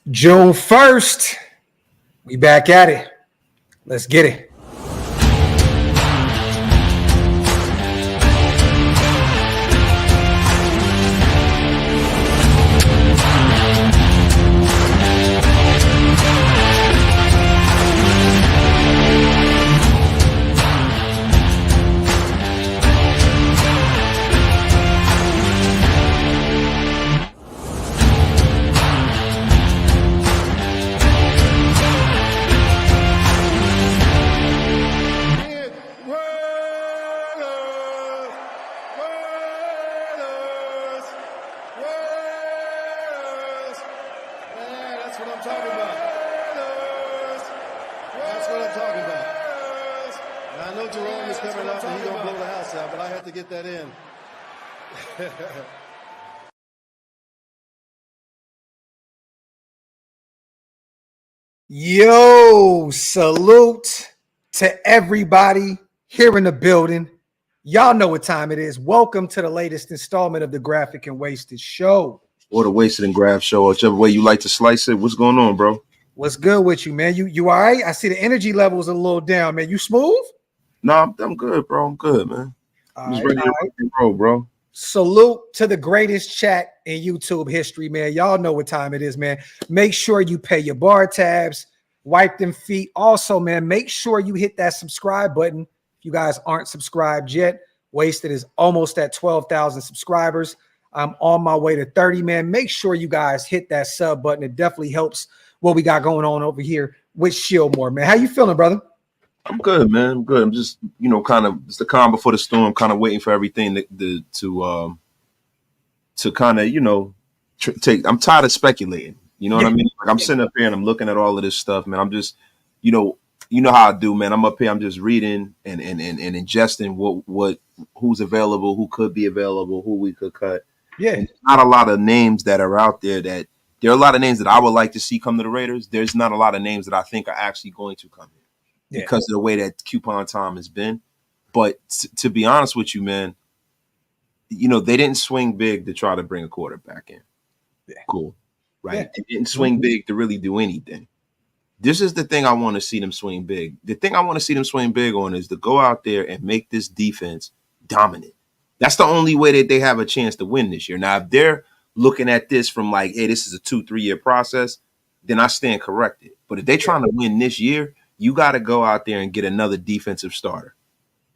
June 1st, we back at it. Let's get it. Yo, salute to everybody here in the building. Y'all know what time it is. Welcome to the latest installment of the Graphic and Wasted Show. Or the Wasted and Graphk Show, whichever way you like to slice it. What's going on, bro? What's good with you, man? You all right? I see the energy levels a little down, man. You smooth? No, I'm good, bro. I'm good, man. I'm just ready to roll, bro. Salute to the greatest chat in YouTube history, man. Y'all know what time it is, man. Make sure you pay your bar tabs, wipe them feet. Also, man, make sure you hit that subscribe button. If you guys aren't subscribed yet, Wasted is almost at 12,000 subscribers. I'm on my way to 30, man. Make sure you guys hit that sub button. It definitely helps what we got going on over here with Shieldmore, man. How you feeling, brother? I'm good, man. I'm good. I'm just, kind of it's the calm before the storm, kind of waiting for everything to kind of, take. I'm tired of speculating. You know what I mean? Like I'm sitting up here and I'm looking at all of this stuff, man. I'm just, how I do, man. I'm up here. I'm just reading and ingesting who's available, who could be available, who we could cut. Yeah, and not a lot of names that are out there. There are a lot of names that I would like to see come to the Raiders. There's not a lot of names that I think are actually going to come in. Because of the way that coupon time has been. But to be honest with you, man, they didn't swing big to try to bring a quarterback in. Yeah. Cool. Right. Yeah. They didn't swing big to really do anything. This is the thing I want to see them swing big. The thing I want to see them swing big on is to go out there and make this defense dominant. That's the only way that they have a chance to win this year. Now, if they're looking at this from like, hey, this is a 2-3 year process, then I stand corrected. But if they're trying to win this year, you got to go out there and get another defensive starter.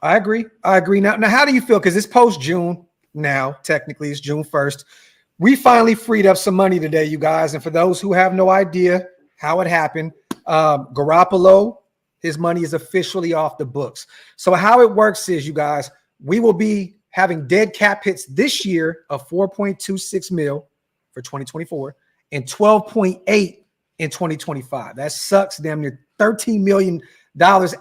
I agree. Now, how do you feel? Because it's post-June now. Technically, it's June 1st. We finally freed up some money today, you guys. And for those who have no idea how it happened, Garoppolo, his money is officially off the books. So how it works is, you guys, we will be having dead cap hits this year of $4.26 million for 2024 and $12.8 in 2025. That sucks. Damn near $13 million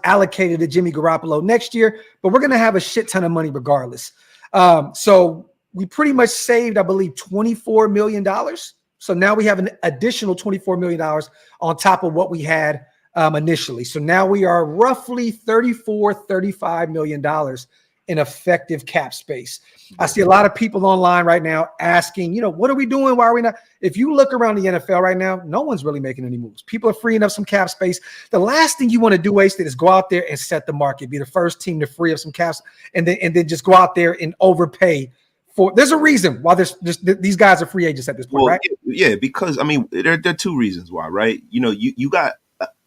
allocated to Jimmy Garoppolo next year, but we're going to have a shit ton of money regardless. So we pretty much saved, I believe, $24 million. So now we have an additional $24 million on top of what we had initially. So now we are roughly $35 million in effective cap space. I see a lot of people online right now asking, what are we doing? Why are we not? If you look around the NFL right now, no one's really making any moves. People are freeing up some cap space. The last thing you want to do, Wasted, is go out there and set the market, be the first team to free up some caps, and then just go out there and overpay. There's a reason why these guys are free agents at this point, right? Yeah, because there are two reasons why, right? You got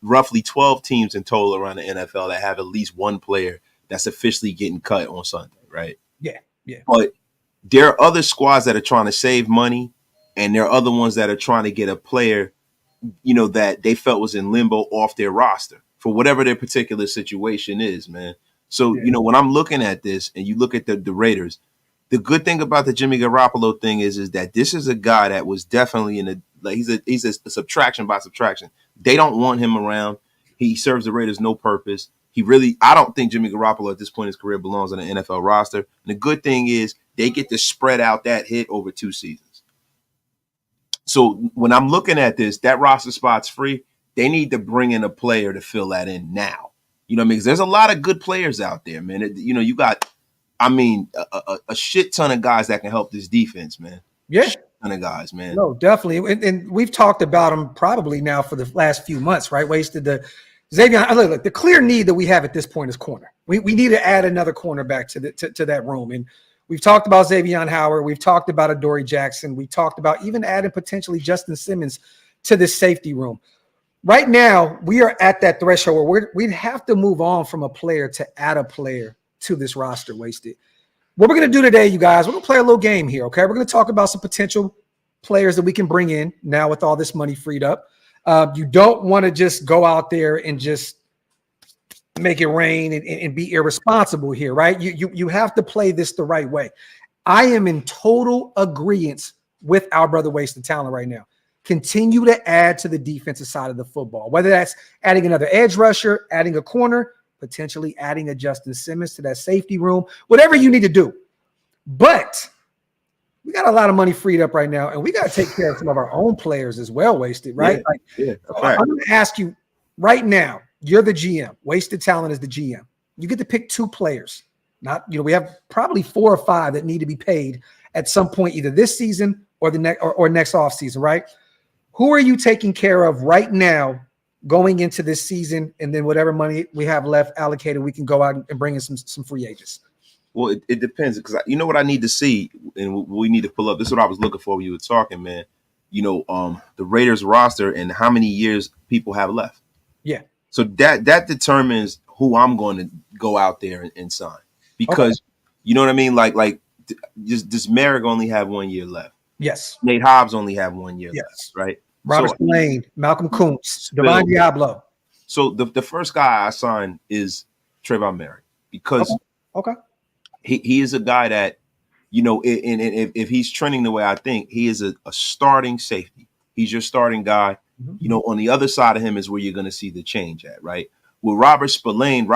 roughly 12 teams in total around the NFL that have at least one player that's officially getting cut on Sunday, right? Yeah. But there are other squads that are trying to save money, and there are other ones that are trying to get a player, that they felt was in limbo off their roster for whatever their particular situation is, man. So, when I'm looking at this and you look at the Raiders, the good thing about the Jimmy Garoppolo thing is that this is a guy that was definitely he's a subtraction by subtraction. They don't want him around. He serves the Raiders no purpose. I don't think Jimmy Garoppolo at this point in his career belongs on the NFL roster. And the good thing is they get to spread out that hit over 2 seasons. So when I'm looking at this, that roster spot's free. They need to bring in a player to fill that in now. You know what I mean? 'Cause there's a lot of good players out there, man. You got, a shit ton of guys that can help this defense, man. Yeah. kind of guys, man. No, definitely. And we've talked about him probably now for the last few months, right? Wasted the Xavier. Look, the clear need that we have at this point is corner. We need to add another cornerback to that room. And we've talked about Xavier Howard. We've talked about Adoree Jackson. We talked about even adding potentially Justin Simmons to this safety room. Right now, we are at that threshold where we'd have to move on from a player to add a player to this roster, Wasted. What we're going to do today, you guys, we're going to play a little game here, okay? We're going to talk about some potential players that we can bring in now with all this money freed up. You don't want to just go out there and just make it rain and be irresponsible here, right? You have to play this the right way. I am in total agreement with our brother Wasted Talent right now. Continue to add to the defensive side of the football, whether that's adding another edge rusher, adding a corner, potentially adding a Justin Simmons to that safety room, whatever you need to do. But we got a lot of money freed up right now, and we got to take care of some of our own players as well, Wasted, right? I'm going to ask you right now, you're the GM. Wasted Talent is the GM. You get to pick two players. We have probably 4 or 5 that need to be paid at some point, either this season or the next or next offseason, right? Who are you taking care of right now going into this season, and then whatever money we have left allocated, we can go out and bring in some free agents? Well, it depends, because you know what I need to see, and we need to pull up. This is what I was looking for when you were talking, man. The Raiders roster and how many years people have left. Yeah. So that determines who I'm going to go out there and sign, because you know what I mean. Like just Merrick only have 1 year left. Yes. Nate Hobbs only have 1 year left. Right. Robert Spillane, Malcolm Kuntz, Devon Diablo. So the first guy I signed is Trayvon Merrick, because he is a guy that, if he's trending the way I think, he is a starting safety. He's your starting guy. Mm-hmm. On the other side of him is where you're going to see the change at, right? With Robert Spillane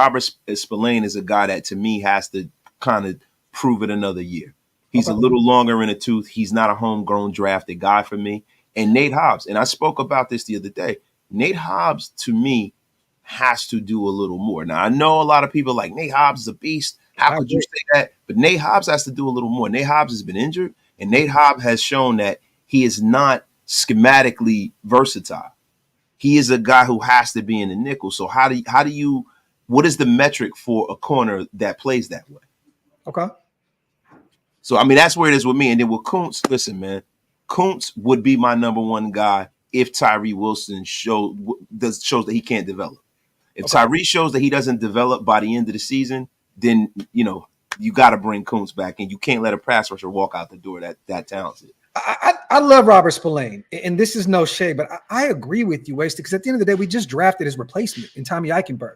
is a guy that, to me, has to kind of prove it another year. He's a little longer in the tooth. He's not a homegrown drafted guy for me. And Nate Hobbs, and I spoke about this the other day, Nate Hobbs, to me, has to do a little more. Now, I know a lot of people like, Nate Hobbs is a beast. How could you say that? But Nate Hobbs has to do a little more. Nate Hobbs has been injured, and Nate Hobbs has shown that he is not schematically versatile. He is a guy who has to be in the nickel. So what is the metric for a corner that plays that way? Okay. So, I mean, that's where it is with me. And then with Kuntz, listen, man, Kuntz would be my number one guy if Tyree Wilson shows that he can't develop. If Tyree shows that he doesn't develop by the end of the season, then, you got to bring Kuntz back, and you can't let a pass rusher walk out the door that talented. I love Robert Spillane, and this is no shade, but I agree with you, Wasted, because at the end of the day, we just drafted his replacement in Tommy Eichenberg.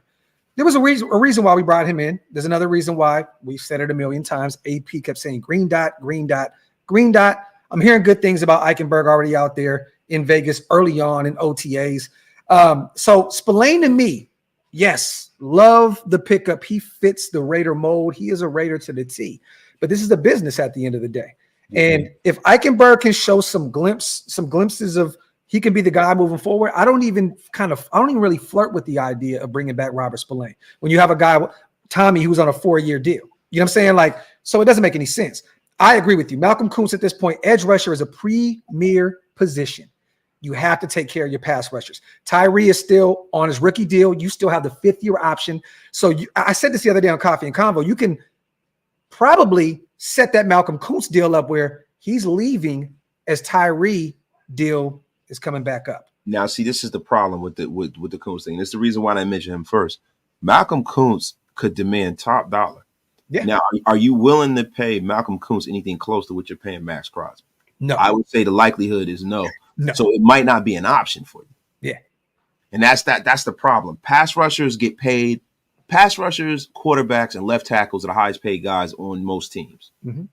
There was a reason why we brought him in. There's another reason why. We've said it a million times. AP kept saying green dot, green dot, green dot. I'm hearing good things about Eichenberg already out there in Vegas early on in OTAs. So Spillane to me, yes, love the pickup. He fits the Raider mold. He is a Raider to the T. But this is a business at the end of the day. Mm-hmm. And if Eichenberg can show some glimpses of he can be the guy moving forward, I don't even really flirt with the idea of bringing back Robert Spillane when you have a guy, Tommy, who's on a 4-year deal. You know what I'm saying? Like, so it doesn't make any sense. I agree with you. Malcolm Kuntz at this point, edge rusher is a premier position. You have to take care of your pass rushers. Tyree is still on his rookie deal. You still have the 5th-year option. So I said this the other day on Coffee and Convo. You can probably set that Malcolm Kuntz deal up where he's leaving as Tyree deal is coming back up. Now, see, this is the problem with the Kuntz thing. That's the reason why I mentioned him first. Malcolm Kuntz could demand top dollar. Yeah. Now, are you willing to pay Malcolm Kuntz anything close to what you're paying Max Crosby? No. I would say the likelihood is no. So it might not be an option for you. Yeah. And that's the problem. Pass rushers get paid. Pass rushers, quarterbacks, and left tackles are the highest paid guys on most teams. Mm-hmm.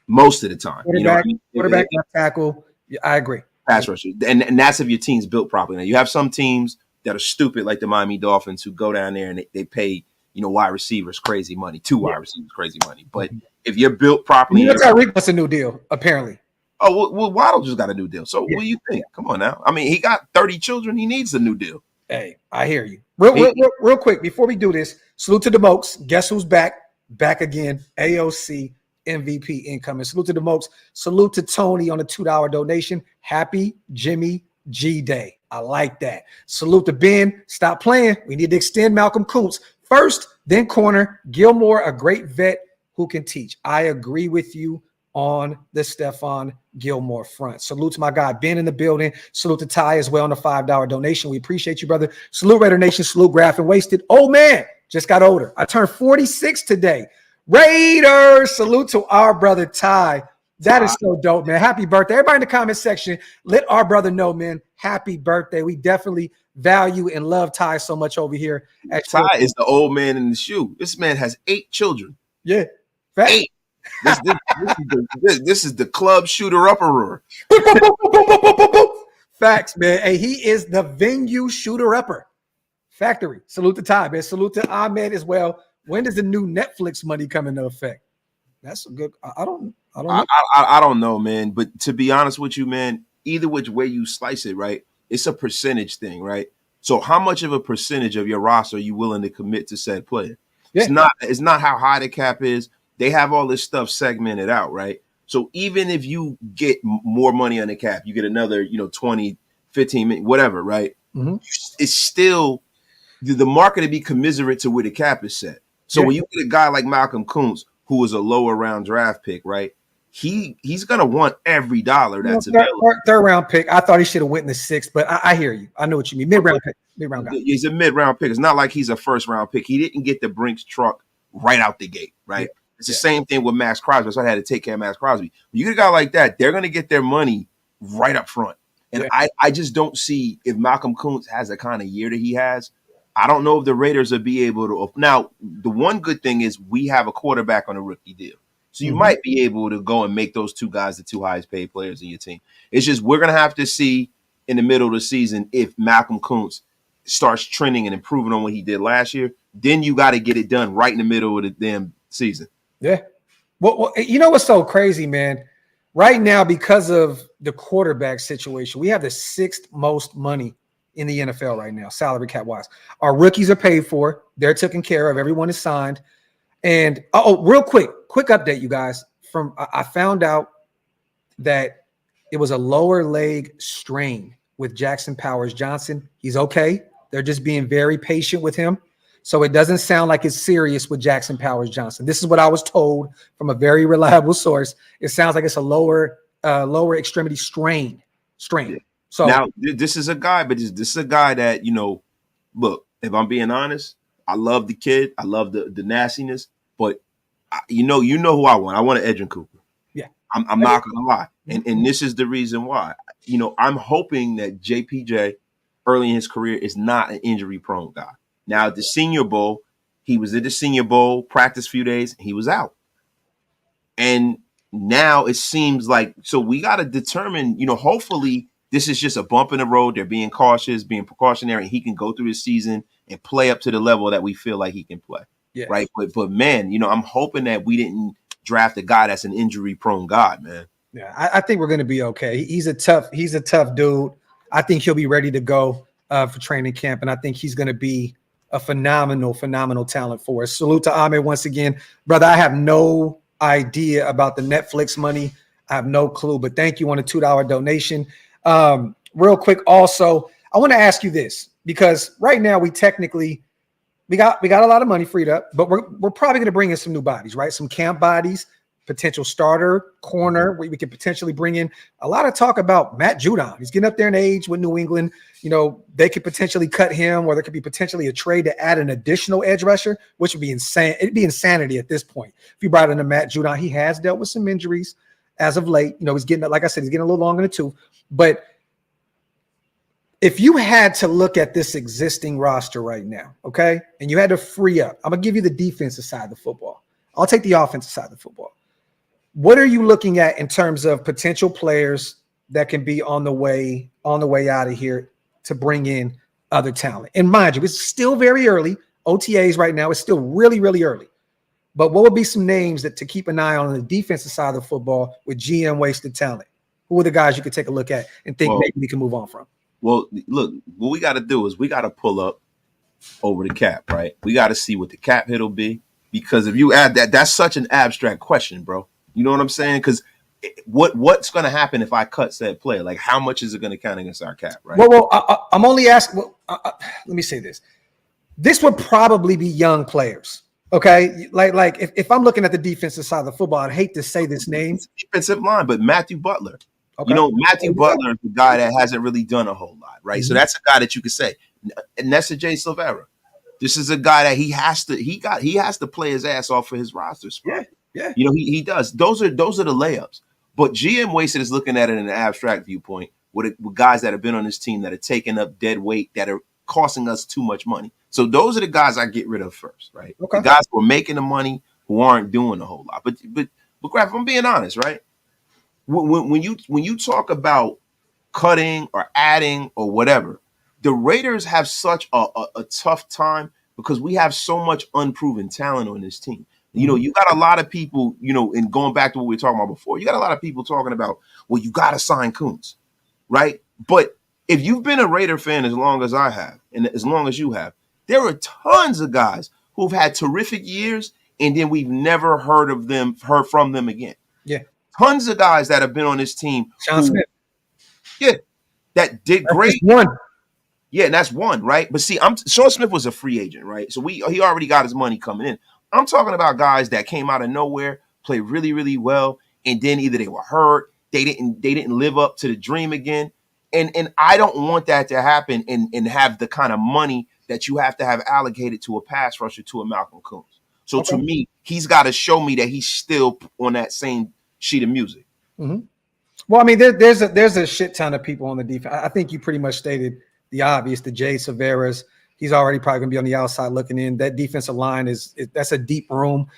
Most of the time. Quarterback, left tackle. Yeah, I agree. Pass rushers. And that's if your team's built properly. Now, you have some teams that are stupid, like the Miami Dolphins, who go down there and they pay wide receivers crazy money, wide receivers crazy money. But if you're built properly, Tyreek wants a new deal, apparently. Oh, well, Waddle just got a new deal. So what do you think? Come on now. I mean, he got 30 children. He needs a new deal. Hey, I hear you. Real quick, before we do this, salute to the Mokes. Guess who's back? Back again. AOC MVP incoming. Salute to the Mokes. Salute to Tony on a $2 donation. Happy Jimmy G Day. I like that. Salute to Ben. Stop playing. We need to extend Malcolm Kuntz first, then corner. Gilmore, a great vet who can teach. I agree with you on the Stephon Gilmore front. Salute to my guy Ben in the building. Salute to Ty as well on the $5 donation. We appreciate you, brother. Salute Raider Nation. Salute Graphk and Wasted. Oh man, just got older. I turned 46 today. Raiders. Salute to our brother Ty. That is so dope, man. Happy birthday. Everybody in the comment section, let our brother know, man. Happy birthday. We definitely value and love Ty so much over here. Ty is the old man in the shoe. This man has 8 children. Yeah. Fact. 8. This is the club shooter upper. Facts, man. Hey, he is the venue shooter upper. Factory. Salute to Ty, man. Salute to Ahmed as well. When does the new Netflix money come into effect? That's a good. I don't know. I don't know, man. But to be honest with you, man, either which way you slice it, right? It's a percentage thing, right? So how much of a percentage of your roster are you willing to commit to said player? Yeah. It's not how high the cap is. They have all this stuff segmented out, right? So even if you get more money on the cap, you get another, 20, 15, whatever, right? Mm-hmm. It's still the market to be commiserate to where the cap is set. So when you get a guy like Malcolm Kuntz, who is a lower round draft pick, right? He's gonna want every dollar that's available. Third round pick. I thought he should have went in the 6th, but I hear you. I know what you mean. Mid-round pick. Mid-round guy. He's a mid-round pick. It's not like he's a first-round pick. He didn't get the Brinks truck right out the gate, right? Yeah. It's the same thing with Max Crosby. So I had to take care of Max Crosby. When you get a guy like that, they're gonna get their money right up front. And I just don't see if Malcolm Kuntz has the kind of year that he has. I don't know if the Raiders will be able to. Now, the one good thing is we have a quarterback on a rookie deal. So you might be able to go and make those 2 guys the 2 highest paid players in your team. It's just we're going to have to see in the middle of the season if Malcolm Kuntz starts trending and improving on what he did last year. Then you got to get it done right in the middle of the damn season. Yeah. Well, you know what's so crazy, man? Right now, because of the quarterback situation, we have the 6th most money in the NFL right now, salary cap wise. Our rookies are paid for. They're taken care of. Everyone is signed. And real quick update, you guys. I found out that it was a lower leg strain with Jackson Powers Johnson. He's okay. They're just being very patient with him. So it doesn't sound like it's serious with Jackson Powers Johnson. This is what I was told from a very reliable source. It sounds like it's a lower extremity strain. Yeah. So now this is a guy, but this is a guy that, look, if I'm being honest, I love the kid. I love the nastiness, but you know who I want. I want an Edgerrin Cooper. Yeah. I'm not going to lie. And this is the reason why. I'm hoping that JPJ early in his career is not an injury prone guy. Now at the Senior Bowl, he was at the Senior Bowl, practiced a few days, and he was out. And now it seems like, so we got to determine, hopefully this is just a bump in the road. They're being cautious, being precautionary, and he can go through his season and play up to the level that we feel like he can play. Yeah. Right. But man, I'm hoping that we didn't draft a guy that's an injury prone guy, man. Yeah, I think we're going to be okay. He's a tough dude. I think he'll be ready to go for training camp, and I think he's going to be a phenomenal talent for us. Salute to Ahmed once again, brother. I have no idea about the Netflix money. I have no clue, but thank you on a $2 donation. Real quick, also, I want to ask you this, because right now we got a lot of money freed up, but we're probably going to bring in some new bodies, right? Some camp bodies, potential starter corner. We could potentially bring in a lot of talk about Matt Judon. He's getting up there in age with New England. They could potentially cut him, or there could be potentially a trade to add an additional edge rusher, which would be insane. It'd be insanity at this point. If you brought in a Matt Judon, he has dealt with some injuries as of late. He's getting, like I said, he's getting a little longer in the tooth. But if you had to look at this existing roster right now, okay, and you had to free up, I'm going to give you the defensive side of the football. I'll take the offensive side of the football. What are you looking at in terms of potential players that can be on the way out of here to bring in other talent? And mind you, it's still very early. OTAs right now is still really, really early. But what would be some names to keep an eye on the defensive side of the football with GM wasted talent? Who are the guys you could take a look at and think maybe we can move on from? Well, look, what we got to do is we got to pull up over the cap, right? We got to see what the cap hit will be, because if you add that, that's such an abstract question, bro. You know what I'm saying? Because what's going to happen if I cut said player? Like, how much is it going to count against our cap, right? I'm only asking. Let me say this. This would probably be young players. Okay, like if I'm looking at the defensive side of the football, I'd hate to say this name. It's defensive line, but Matthew Butler. Okay. You know, Matthew Butler is the guy that hasn't really done a whole lot, right? So that's a guy that you could say. Nessa J. Silvera. This is a guy that he has to play his ass off for his roster spot. Yeah. You know, he does. Those are the layups. But GM Wasted is looking at it in an abstract viewpoint with guys that have been on this team that are taking up dead weight that are costing us too much money. So those are the guys I get rid of first, right? Okay. The guys who are making the money who aren't doing a whole lot. But Graphk, I'm being honest, right? When you talk about cutting or adding or whatever, the Raiders have such a tough time because we have so much unproven talent on this team. You know, you got a lot of people, you know, and going back to what we were talking about before, you got a lot of people talking about, well, you got to sign Kuntz, right? But if you've been a Raider fan as long as I have, and as long as you have, there are tons of guys who've had terrific years, and then we've never heard from them again. Yeah. Tons of guys that have been on this team. Sean Smith. Yeah, that did great. One. Yeah, and that's one, right? But see, Sean Smith was a free agent, right? So he already got his money coming in. I'm talking about guys that came out of nowhere, played really, really well, and then either they were hurt, they didn't live up to the dream again. And I don't want that to happen and have the kind of money that you have to have allocated to a pass rusher to a Malcolm Kuntz. So to me, he's got to show me that he's still on that same sheet of music. Mm-hmm. Well, I mean, there's a shit ton of people on the defense. I think you pretty much stated the obvious. The Jay Severas, he's already probably going to be on the outside looking in. That defensive line that's a deep room.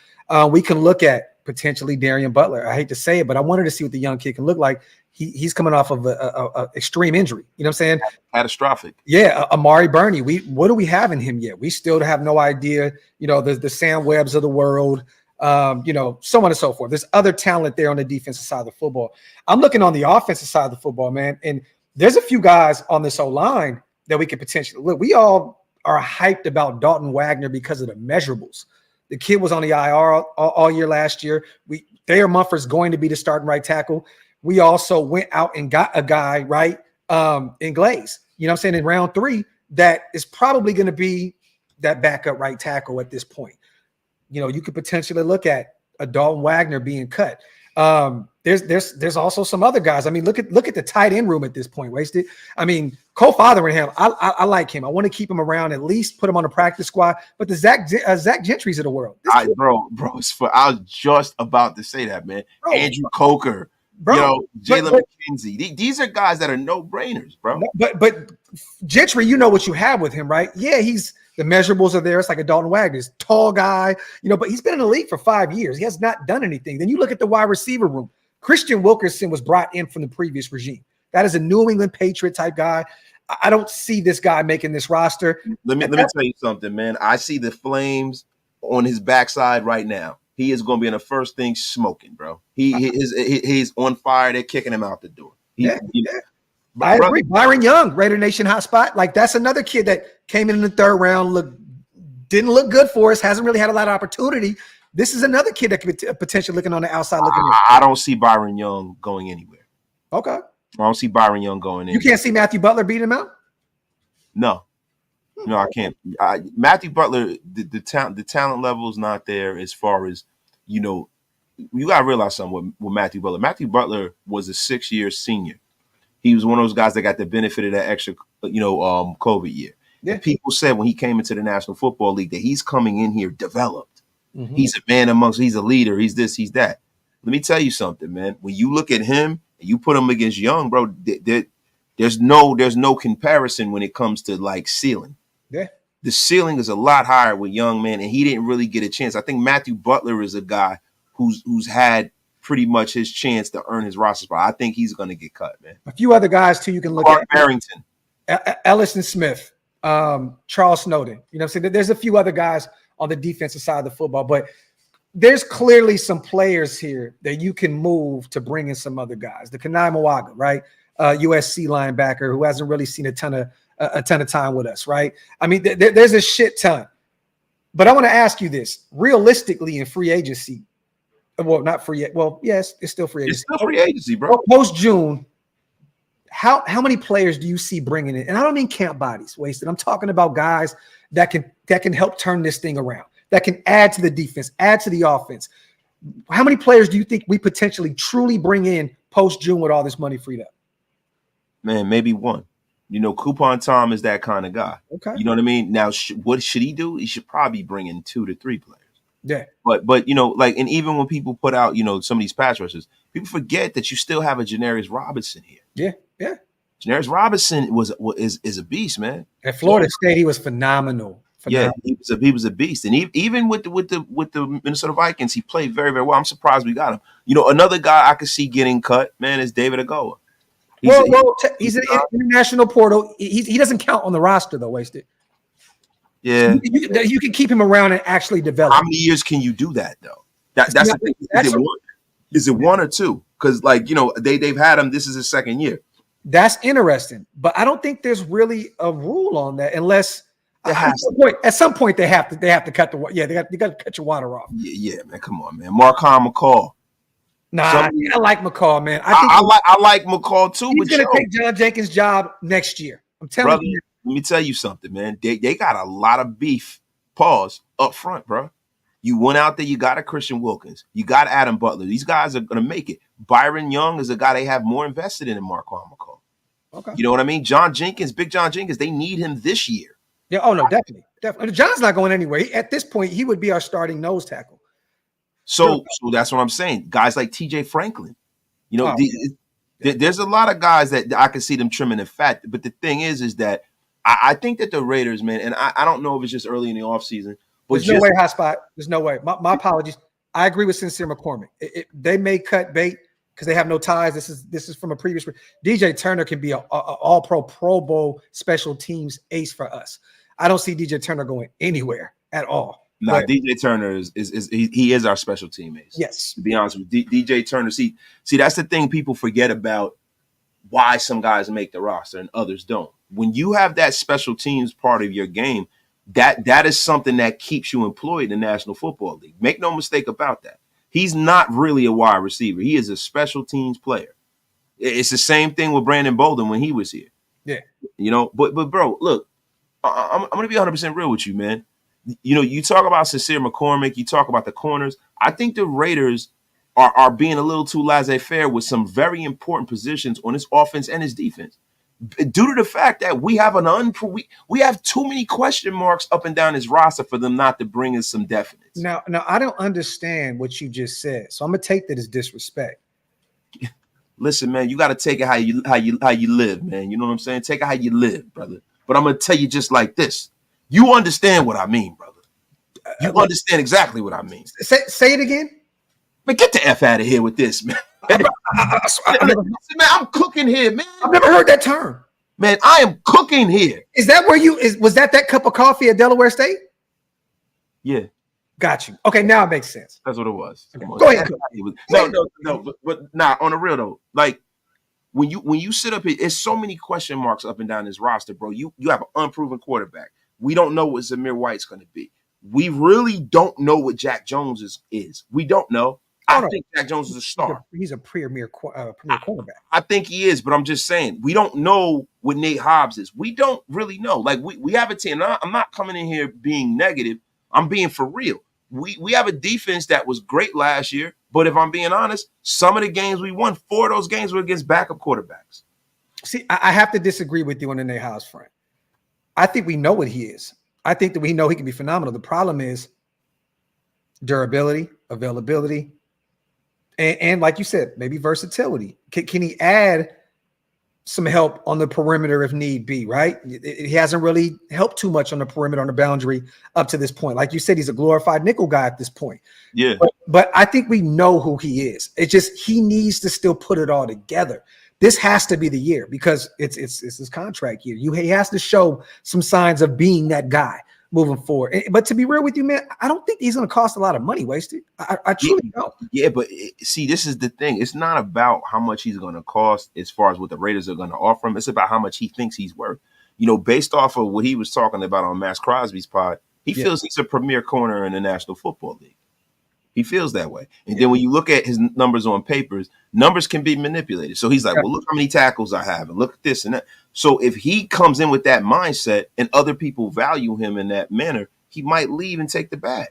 We can look at potentially Darian Butler. I hate to say it, but I wanted to see what the young kid can look like. He's coming off of a extreme injury. You know what I'm saying? Catastrophic. Yeah, Amari Burney. What do we have in him yet? We still have no idea. You know, the Sam Webbs of the world. You know, so on and so forth. There's other talent there on the defensive side of the football. I'm looking on the offensive side of the football, man, and there's a few guys on this O-line that we could potentially look. We all are hyped about Dalton Wagner because of the measurables. The kid was on the IR all year last year. Thayer Mumford's going to be the starting right tackle. We also went out and got a guy, right, in Glaze, you know what I'm saying, in round 3 that is probably going to be that backup right tackle at this point. You know, you could potentially look at a Dalton Wagner being cut. There's also some other guys. I mean, look at the tight end room at this point, Wasted. I mean, Cole Fotheringham, I like him. I want to keep him around, at least put him on the practice squad. But the Zach Gentry's of the world. Bro, I was just about to say that, man. Bro, Andrew Coker, bro, you know, Jalen McKenzie. These are guys that are no-brainers, bro. But Gentry, you know what you have with him, right? Yeah, the measurables are there. It's like a Dalton Wagner, this tall guy, you know, but he's been in the league for 5 years. He has not done anything. Then you look at the wide receiver room. Christian Wilkerson was brought in from the previous regime. That is a New England Patriot type guy. I don't see this guy making this roster. Let me tell you something, man. I see the flames on his backside right now. He is going to be in the first thing smoking, bro. He's on fire. They're kicking him out the door. I agree. Byron Young, Raider Nation hotspot. Like, that's another kid that came in the 3rd round, didn't look good for us, hasn't really had a lot of opportunity. This is another kid that could be potentially looking on the outside looking in. I don't see Byron Young going anywhere. Okay. I don't see Byron Young going anywhere. You can't see Matthew Butler beating him out? No, I can't. Matthew Butler, the talent level is not there as far as, you know, you got to realize something with Matthew Butler. Matthew Butler was a 6-year senior. He was one of those guys that got the benefit of that extra, you know, COVID year. Yeah. And people said when he came into the National Football League that he's coming in here developed. Mm-hmm. He's a man he's a leader. He's this, he's that. Let me tell you something, man. When you look at him and you put him against Young, bro, there's no comparison when it comes to like ceiling. Yeah. The ceiling is a lot higher with Young, man, and he didn't really get a chance. I think Matthew Butler is a guy who's had pretty much his chance to earn his roster spot. I think he's going to get cut, man. A few other guys too you can look Clark at. Barrington, Ellison Smith, Charles Snowden. You know what I'm saying? There's a few other guys on the defensive side of the football, but there's clearly some players here that you can move to bring in some other guys. The Kanai Mwaga, right? USC linebacker who hasn't really seen a ton of time with us, right? I mean, there's a shit ton. But I want to ask you this. Realistically, in free agency, Well, not free yet. Well, yes, it's still free It's agency. still free agency, bro. Post June, how many players do you see bringing in? And I don't mean camp bodies wasted. I'm talking about guys that can help turn this thing around, that can add to the defense, add to the offense. How many players do you think we potentially truly bring in post June with all this money freed up? Man, maybe one. Coupon Tom is that kind of guy. Okay. You know what I mean? Now, what should he do? He should probably bring in 2 to 3 players. Yeah. But and even when people put out, some of these pass rushers, people forget that you still have a Janarius Robinson here. Yeah. Yeah. Janarius Robinson is a beast, man. At Florida State, he was phenomenal. Yeah, he was a beast, and even with the Minnesota Vikings, he played very, very well. I'm surprised we got him. Another guy I could see getting cut, man, is David Agoa. He's an international portal. He doesn't count on the roster though. Wasted. Yeah, you can keep him around and actually develop. How many years can you do that though? That's the thing. Is it one or two? Because they've had him. This is his second year. That's interesting, but I don't think there's really a rule on that unless at some point they have to cut the they got to cut your water off. Yeah, man, come on, man. Marcon McCall. Nah, I like McCall, man. I like McCall too. He's going to take John Jenkins' job next year. I'm telling you. Let me tell you something, man. They got a lot of beef. Pause up front, bro. You went out there. You got a Christian Wilkins. You got Adam Butler. These guys are going to make it. Byron Young is a guy they have more invested in than Marcon McCall. Okay. You know what I mean? Big John Jenkins, they need him this year. Yeah. Oh no, definitely. John's not going anywhere. At this point, he would be our starting nose tackle. So that's what I'm saying. Guys like TJ Franklin, there's a lot of guys that I can see them trimming the fat. But the thing is that I think that the Raiders, man, and I don't know if it's just early in the offseason. There's no way, Hotspot. There's no way. My apologies. I agree with Sincere McCormick. They may cut bait because they have no ties. This is from a previous. DJ Turner can be a all-pro Pro Bowl special teams ace for us. I don't see DJ Turner going anywhere at all. No, DJ Turner is our special team ace. Yes. To be honest with you, DJ Turner. See, that's the thing people forget about why some guys make the roster and others don't. When you have that special teams part of your game, that is something that keeps you employed in the National Football League. Make no mistake about that. He's not really a wide receiver. He is a special teams player. It's the same thing with Brandon Bolden when he was here. Yeah. But bro, look, I'm going to be 100% real with you, man. You talk about Sincere McCormick, you talk about the corners. I think the Raiders are being a little too laissez-faire with some very important positions on his offense and his defense, due to the fact that we have we have too many question marks up and down his roster for them not to bring us some definites. Now I don't understand what you just said, so I'm gonna take that as disrespect. Listen, man, you got to take it how you live, man. You know what I'm saying? Take it how you live, brother. But I'm gonna tell you just like this. You understand what I mean, brother. You understand exactly what I mean. Say it again. Man, get the F out of here with this, man. Man, I'm cooking here, man. I've never heard that term. Man, I am cooking here. Is that where was that cup of coffee at Delaware State? Yeah. Got you. Okay, now it makes sense. That's what it was. Okay. Go ahead. No. But on the real though, like when you sit up here, there's so many question marks up and down this roster, bro. You have an unproven quarterback. We don't know what Zamir White's going to be. We really don't know what Jack Jones is. We don't know. I think Jack Jones is a star. He's a premier quarterback. I think he is, but I'm just saying we don't know what Nate Hobbs is. We don't really know. Like we have a team. I'm not coming in here being negative. I'm being for real. We have a defense that was great last year, but if I'm being honest, some of the games we won, 4 of those games were against backup quarterbacks. See, I have to disagree with you on the Nate Hobbs front. I think we know what he is. I think that we know he can be phenomenal. The problem is durability, availability, and like you said, maybe versatility. Can he add some help on the perimeter if need be, right? He hasn't really helped too much on the perimeter, on the boundary up to this point. Like you said, he's a glorified nickel guy at this point. Yeah. But I think we know who he is. It's just he needs to still put it all together. This has to be the year because it's his contract year. He has to show some signs of being that guy moving forward. But to be real with you, man, I don't think he's going to cost a lot of money wasted. I truly don't. Yeah, but see, this is the thing. It's not about how much he's going to cost as far as what the Raiders are going to offer him. It's about how much he thinks he's worth. Based off of what he was talking about on Max Crosby's pod, he feels he's a premier corner in the National Football League. He feels that way. And then when you look at his numbers on papers, numbers can be manipulated. So he's like, well, look how many tackles I have, and look at this and that. So if he comes in with that mindset and other people value him in that manner, he might leave and take the bag.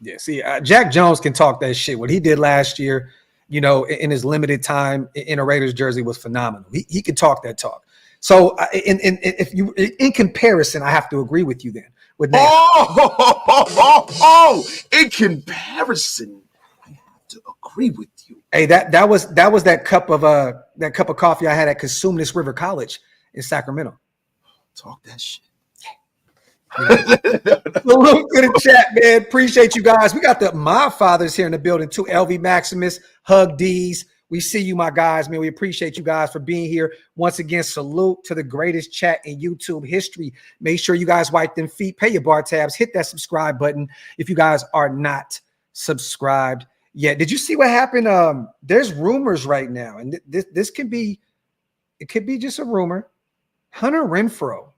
Yeah, see, Jack Jones can talk that shit. What he did last year, you know, in his limited time in a Raiders jersey was phenomenal. He could talk that talk. So in comparison, I have to agree with you then. With in comparison, I have to agree with you. Hey, that was that cup of coffee I had at Cosumnes River College in Sacramento. Talk that shit. Salute to the chat, man. Appreciate you guys. We got the My Fathers here in the building too. LV Maximus, Hug D's. We see you, my guys, man. We appreciate you guys for being here. Once again, salute to the greatest chat in YouTube history. Make sure you guys wipe them feet, pay your bar tabs, hit that subscribe button if you guys are not subscribed yet. Did you see what happened? There's rumors right now, and this could be just a rumor. Hunter Renfrow,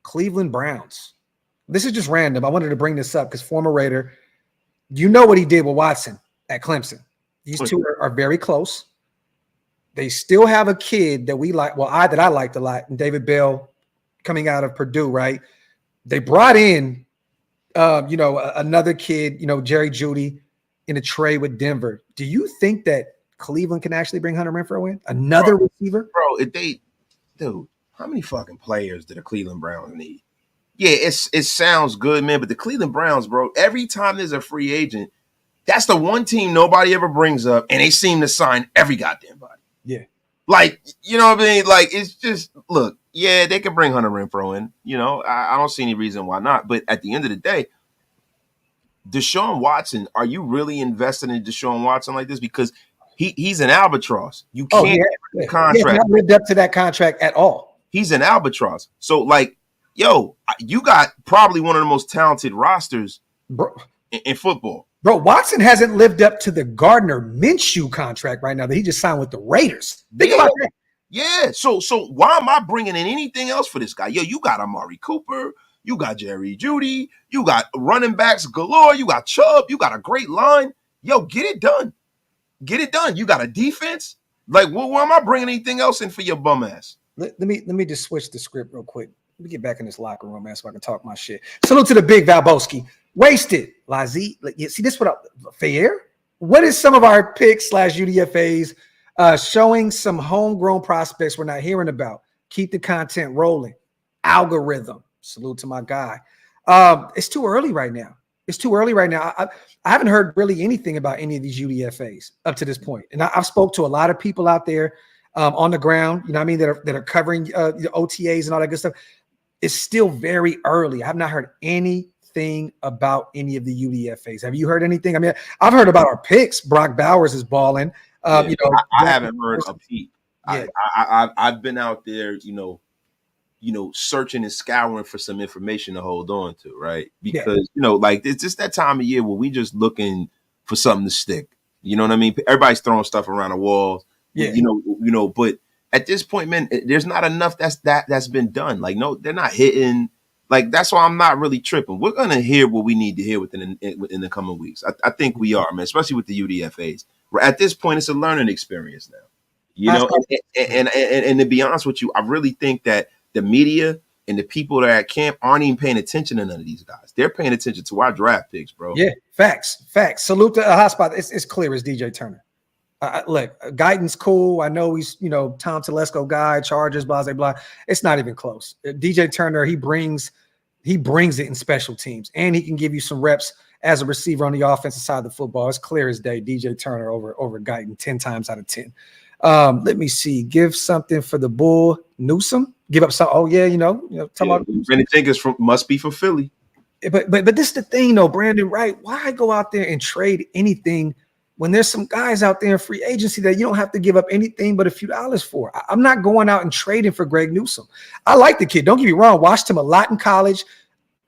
Cleveland Browns. This is just random. I wanted to bring this up because former Raider, you know what he did with Watson at Clemson. These two are very close. They still have a kid that we like. Well, that I liked a lot, and David Bell coming out of Purdue, right? They brought in, another kid, Jerry Jeudy in a trade with Denver. Do you think that Cleveland can actually bring Hunter Renfrow in? Another receiver? Dude, how many fucking players do the Cleveland Browns need? Yeah, it sounds good, man, but the Cleveland Browns, bro, every time there's a free agent, that's the one team nobody ever brings up, and they seem to sign every goddamn body. Yeah. Like, you know what I mean? Like, it's just, look, yeah, they can bring Hunter Renfrow in. You know, I don't see any reason why not. But at the end of the day, Deshaun Watson, are you really invested in Deshaun Watson like this? Because he's an albatross. You can't get a contract. He has not lived up to that contract at all. He's an albatross. So, like, yo, you got probably one of the most talented rosters in football. Bro, Watson hasn't lived up to the Gardner Minshew contract right now that he just signed with the Raiders. Think about that. Yeah. So why am I bringing in anything else for this guy? Yo, you got Amari Cooper. You got Jerry Jeudy. You got running backs galore. You got Chubb. You got a great line. Yo, get it done. Get it done. You got a defense. Like, why am I bringing anything else in for your bum ass? Let me just switch the script real quick. Let me get back in this locker room, man, so I can talk my shit. Salute to the big Valboski. Wasted. Lazie. See, this fair? What is some of our picks / UDFAs showing some homegrown prospects we're not hearing about? Keep the content rolling. Algorithm. Salute to my guy. It's too early right now. I haven't heard really anything about any of these UDFAs up to this point. And I've spoke to a lot of people out there on the ground, you know what I mean, that are covering the OTAs and all that good stuff. It's still very early. I have not heard anything about any of the UDFAs. Have you heard anything? I mean, I've heard about our picks. Brock Bowers is balling. I haven't heard a peep. Yeah. I've been out there, searching and scouring for some information to hold on to, right? Because, like it's just that time of year where we just looking for something to stick. You know what I mean? Everybody's throwing stuff around the walls. Yeah. But at this point, man, there's not enough that's been done. Like, no, they're not hitting. Like, that's why I'm not really tripping. We're gonna hear what we need to hear within the coming weeks. I think we are, man, especially with the UDFAs. At this point, it's a learning experience now. And to be honest with you, I really think that the media and the people that are at camp aren't even paying attention to none of these guys. They're paying attention to our draft picks, bro. Yeah, facts. Salute to Hotspot. It's clear as DJ Turner. Look, Guyton's cool. I know he's, Tom Telesco guy, Chargers, blah, blah, blah. It's not even close. DJ Turner, he brings it in special teams, and he can give you some reps as a receiver on the offensive side of the football. It's clear as day. DJ Turner over Guyton 10 times out of 10. Let me see. Give something for the Bull. Newsom. Give up some. Oh yeah, talking about. Brandon Jenkins must be from Philly. But this is the thing though, Brandon. Right? Why go out there and trade anything when there's some guys out there in free agency that you don't have to give up anything but a few dollars for? I'm not going out and trading for Greg Newsom. I like the kid. Don't get me wrong. Watched him a lot in college.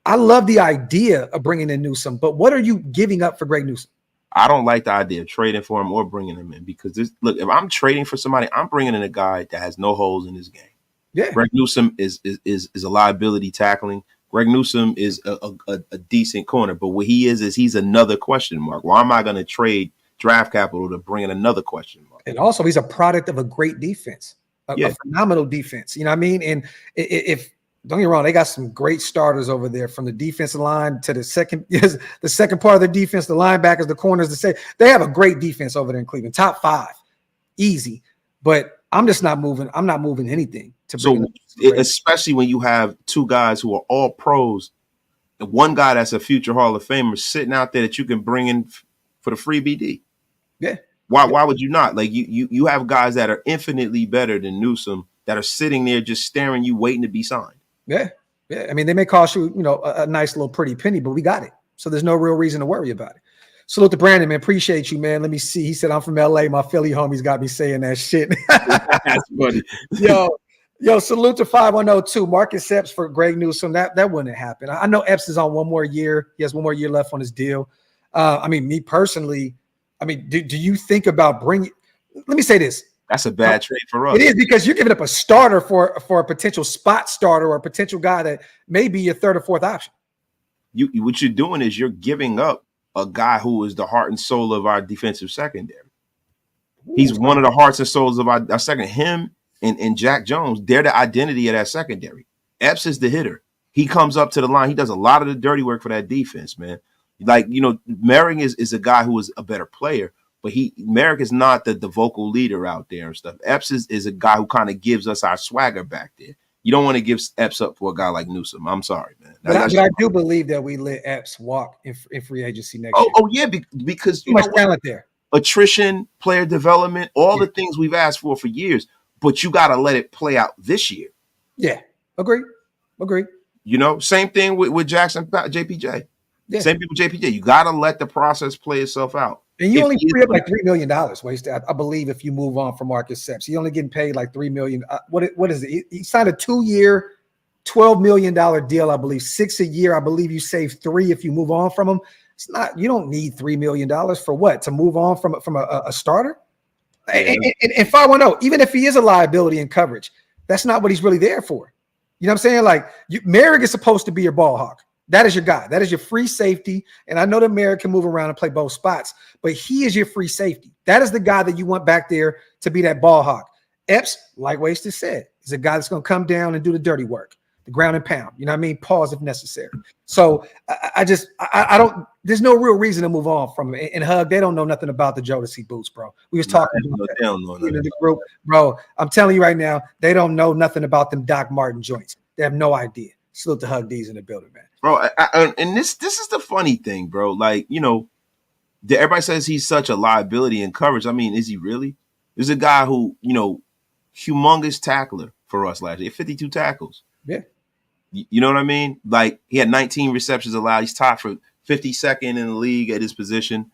I love the idea of bringing in Newsom. But what are you giving up for Greg Newsom? I don't like the idea of trading for him or bringing him in because look, if I'm trading for somebody, I'm bringing in a guy that has no holes in his game. Yeah, Greg Newsom is a liability tackling. Greg Newsome is a decent corner, but what he is he's another question mark. Why am I going to trade draft capital to bring in another question mark? And also, he's a product of a great defense, a phenomenal defense. You know what I mean? And if don't get me wrong, they got some great starters over there from the defensive line to the second part of the defense, the linebackers, the corners. They have a great defense over there in Cleveland, top 5, easy. But I'm just not moving. I'm not moving anything to bring. So, especially when you have 2 guys who are all pros, and one guy that's a future Hall of Famer sitting out there that you can bring in for the free BD. Yeah. Why would you not? Like you have guys that are infinitely better than Newsome that are sitting there just staring you, waiting to be signed. Yeah. I mean, they may cost you, a nice little pretty penny, but we got it. So there's no real reason to worry about it. Salute to Brandon, man. Appreciate you, man. Let me see. He said, I'm from LA. My Philly homies got me saying that shit. That's funny. Yo, salute to 5102. Marcus Epps for Greg Newsome. That wouldn't happen. I know Epps is on 1 more year. He has 1 more year left on his deal. I mean, me personally, do you think about bringing – let me say this. That's a bad trade for us. It is, because you're giving up a starter for a potential spot starter or a potential guy that may be your 3rd or 4th option. What you're doing is you're giving up a guy who is the heart and soul of our defensive secondary. He's one of the hearts and souls of our second. Him and Jack Jones, they're the identity of that secondary. Epps is the hitter. He comes up to the line. He does a lot of the dirty work for that defense, man. Like, Merrick is a guy who is a better player, but Merrick is not the vocal leader out there and stuff. Epps is a guy who kind of gives us our swagger back there. You don't want to give Epps up for a guy like Newsome. I'm sorry, man. But I do believe that we let Epps walk in free agency next year. Oh yeah, because too much talent there. Attrition, player development, all the things we've asked for years. But you got to let it play out this year. Yeah, agree. Same thing with Jackson, JPJ. Yeah. Same thing with JPJ. You got to let the process play itself out. And you only free up like $3 million wasted, I believe, if you move on from Marcus Epps. He's only getting paid like $3 million. What is it? He signed a 2-year, $12 million deal, I believe. 6 a year. I believe you save 3 if you move on from him. It's not. You don't need $3 million for what? To move on from a starter? Yeah. And 510, even if he is a liability in coverage, that's not what he's really there for. You know what I'm saying? Like, Merrick is supposed to be your ball hawk. That is your guy. That is your free safety. And I know that Merrick can move around and play both spots, but he is your free safety. That is the guy that you want back there to be that ball hawk. Epps, like Wasted said, is a guy that's going to come down and do the dirty work, the ground and pound. You know what I mean? Pause if necessary. So I don't. There's no real reason to move on from it. And Hug, they don't know nothing about the Jodeci boots, bro. We was talking about that in the group, bro. I'm telling you right now, they don't know nothing about them Doc Martin joints. They have no idea. Salute to Hug D's in the building, man. Bro, and this is the funny thing, bro. Like, everybody says he's such a liability in coverage. I mean, is he really? There's a guy who, humongous tackler for us last year, 52 tackles. Yeah. You know what I mean? Like, he had 19 receptions allowed. He's tied for 52nd in the league at his position.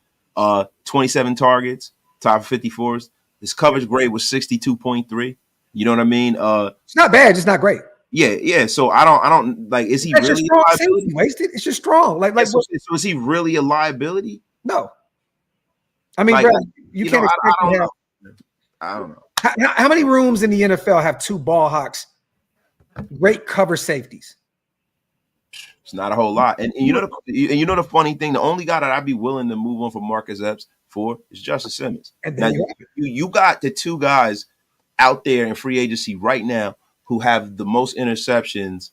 27 targets, tied for 54th. His coverage grade was 62.3. You know what I mean? It's not bad, just not great. Yeah. So I don't like. Is he That's really a liability? Wasted? It's just strong. So is he really a liability? No. I mean, bro, you can't expect to have. I don't know. How many rooms in the NFL have 2 ball hawks, great cover safeties? It's not a whole lot. And the funny thing, the only guy that I'd be willing to move on from Marcus Epps for is Justin Simmons. And now you got the 2 guys out there in free agency right now who have the most interceptions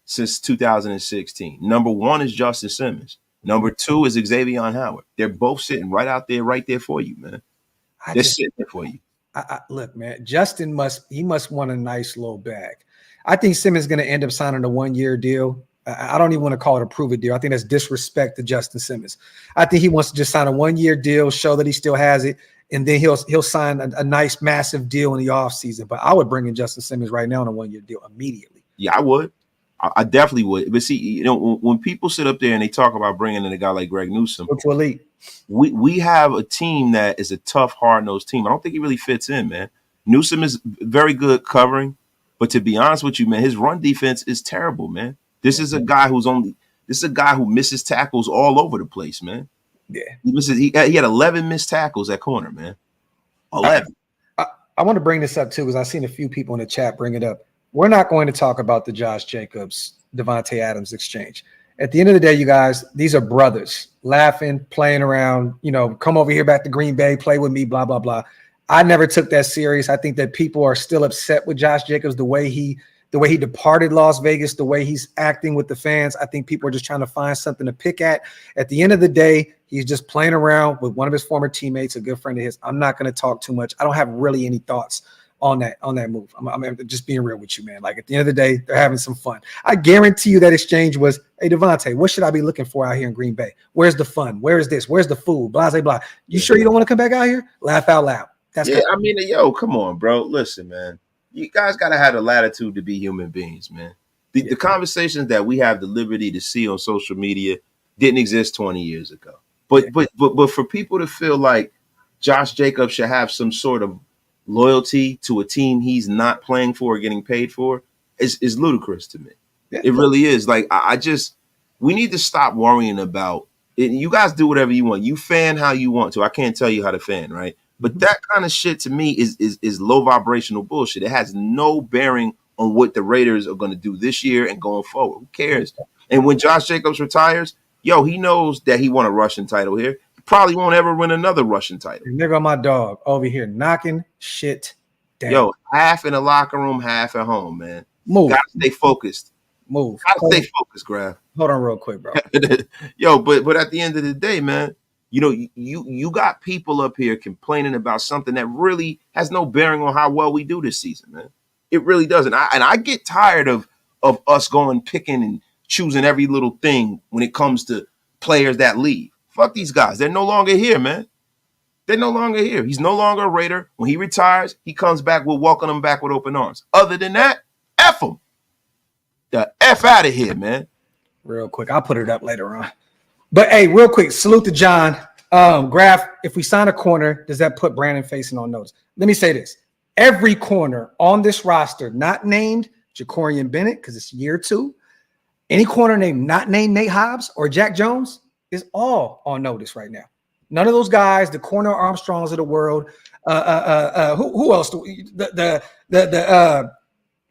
since 2016. Number 1 is Justin Simmons. Number 2 is Xavier Howard. They're both sitting right there for you, man. They're sitting there for you. Look, man, Justin must want a nice little bag. I think Simmons is going to end up signing a 1-year deal. I don't even want to call it a prove-it deal. I think that's disrespect to Justin Simmons. I think he wants to just sign a 1-year deal, show that he still has it, and then he'll sign a nice, massive deal in the offseason. But I would bring in Justin Simmons right now on a 1-year deal immediately. Yeah, I would. I definitely would. But see, when people sit up there and they talk about bringing in a guy like Greg Newsome, to elite, we have a team that is a tough, hard-nosed team. I don't think he really fits in, man. Newsome is very good covering, but to be honest with you, man, his run defense is terrible, man. This is a guy who misses tackles all over the place, man. Yeah, he had 11 missed tackles at corner, man. 11. I want to bring this up too because I've seen a few people in the chat bring it up. We're not going to talk about the Josh Jacobs Devonte Adams exchange. At the end of the day, you guys, these are brothers laughing, playing around, come over here back to Green Bay, play with me, blah, blah, blah. I never took that serious. I think that people are still upset with Josh Jacobs, the way he departed Las Vegas, the way he's acting with the fans. I think people are just trying to find something to pick at. At the end of the day, he's just playing around with one of his former teammates, a good friend of his. I'm not going to talk too much. I don't have really any thoughts on that move. I'm just being real with you, man. Like, at the end of the day, they're having some fun. I guarantee you that exchange was, hey, Devonte, what should I be looking for out here in Green Bay? Where's the fun? Where is this? Where's the food? Blah, blah, blah. You sure you don't want to come back out here? Laugh out loud. That's I mean, yo, come on, bro. Listen, man. You guys got to have the latitude to be human beings, man. The conversations that we have the liberty to see on social media didn't exist 20 years ago. But for people to feel like Josh Jacobs should have some sort of loyalty to a team he's not playing for or getting paid for is ludicrous to me. Yeah. It really is. Like, we need to stop worrying about it. You guys do whatever you want. You fan how you want to. I can't tell you how to fan, right? But that kind of shit to me is low vibrational bullshit. It has no bearing on what the Raiders are going to do this year and going forward. Who cares? And when Josh Jacobs retires, yo, he knows that he won a Russian title here. He probably won't ever win another Russian title. And there go my dog over here knocking shit down. Yo, half in the locker room, half at home, man. Move. Gotta stay focused. Move. Gotta stay focused, Graphk. Hold on real quick, bro. Yo, but at the end of the day, man, you got people up here complaining about something that really has no bearing on how well we do this season, man. It really doesn't. I get tired of us going picking and choosing every little thing when it comes to players that leave. Fuck these guys. They're no longer here, man. They're no longer here. He's no longer a Raider. When he retires, he comes back. We'll welcome him back with open arms. Other than that, F him. The F out of here, man. Real quick. I'll put it up later on. But, hey, real quick, salute to John. Graphk, if we sign a corner, does that put Brandon Faison on notice? Let me say this. Every corner on this roster not named Jacorian Bennett, because it's year 2, any corner not named Nate Hobbs or Jack Jones is all on notice right now. None of those guys, the corner Armstrongs of the world, who else?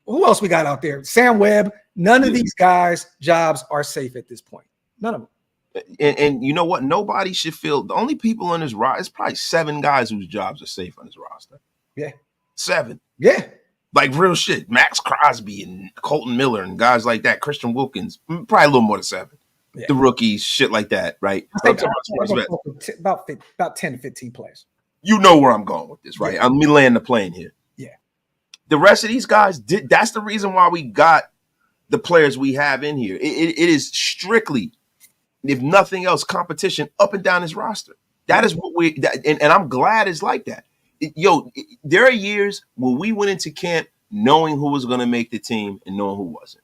Who else we got out there? Sam Webb. None of these guys' jobs are safe at this point. None of them. And you know what? Nobody should feel. The only people on this roster, it's probably 7 guys whose jobs are safe on this roster. Yeah. 7. Yeah. Like real shit. Max Crosby and Colton Miller and guys like that. Christian Wilkins, probably a little more than 7. Yeah. The rookies, shit like that, right? About 10 to 15 players. You know where I'm going with this, right? Yeah. I'm laying the plane here. Yeah. The rest of these guys, that's the reason why we got the players we have in here. It is strictly, if nothing else, competition up and down this roster. That is what and I'm glad it's like that. There are years when we went into camp knowing who was going to make the team and knowing who wasn't.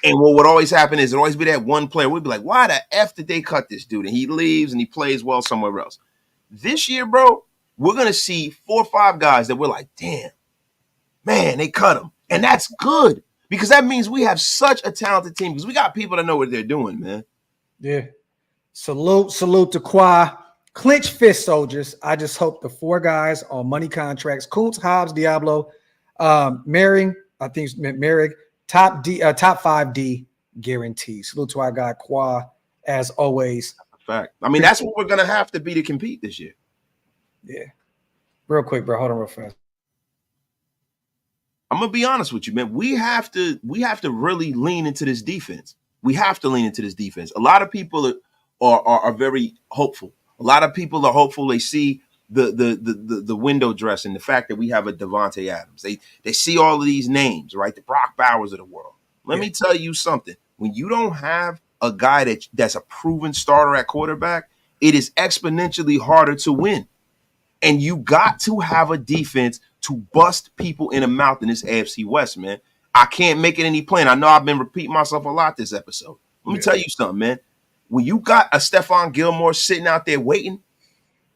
And what would always happen is there'd always be that one player. We'd be like, why the F did they cut this dude? And he leaves and he plays well somewhere else. This year, bro, we're going to see 4 or 5 guys that we're like, damn, man, they cut him. And that's good because that means we have such a talented team because we got people that know what they're doing, man. Yeah. Salute to Qua. Clinch fist, soldiers. I just hope the 4 guys on money contracts, Kuntz, Hobbs, Diablo, Merrick, I think Merrick, top 5D guarantee. Salute to our guy Qua, as always. Fact. I mean, that's what we're gonna have to be to compete this year. Yeah. Real quick, bro. Hold on real fast. I'm gonna be honest with you, man. We have to really lean into this defense. We have to lean into this defense. A lot of people are very hopeful. A lot of people are hopeful. They see the window dress and the fact that we have a Devonte Adams. They see all of these names, right? The Brock Bowers of the world. Let me tell you something. When you don't have a guy that's a proven starter at quarterback, it is exponentially harder to win. And you got to have a defense to bust people in the mouth in this AFC West, man. I can't make it any plain. I know I've been repeating myself a lot this episode. Let me tell you something, man. When you got a Stephon Gilmore sitting out there waiting,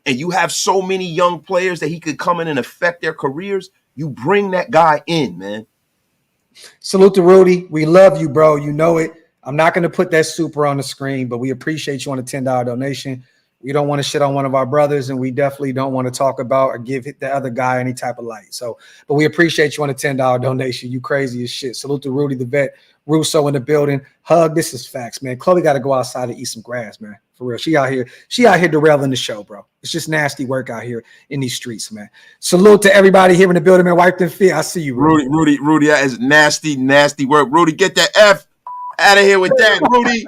and you have so many young players that he could come in and affect their careers, you bring that guy in, man. Salute to Rudy. We love you, bro. You know it. I'm not going to put that super on the screen, but we appreciate you on a $10 donation. We don't want to shit on one of our brothers, and we definitely don't want to talk about or give the other guy any type of light. So, but we appreciate you on a $10 donation. You crazy as shit. Salute to Rudy the vet. Russo in the building. Hug, this is facts, man. Chloe got to go outside and eat some grass, man. For real. She out here derailing the show, bro. It's just nasty work out here in these streets, man. Salute to everybody here in the building, man. Wipe them feet. I see you, Rudy. Rudy, that is nasty work. Rudy, get that F out of here with that, Rudy.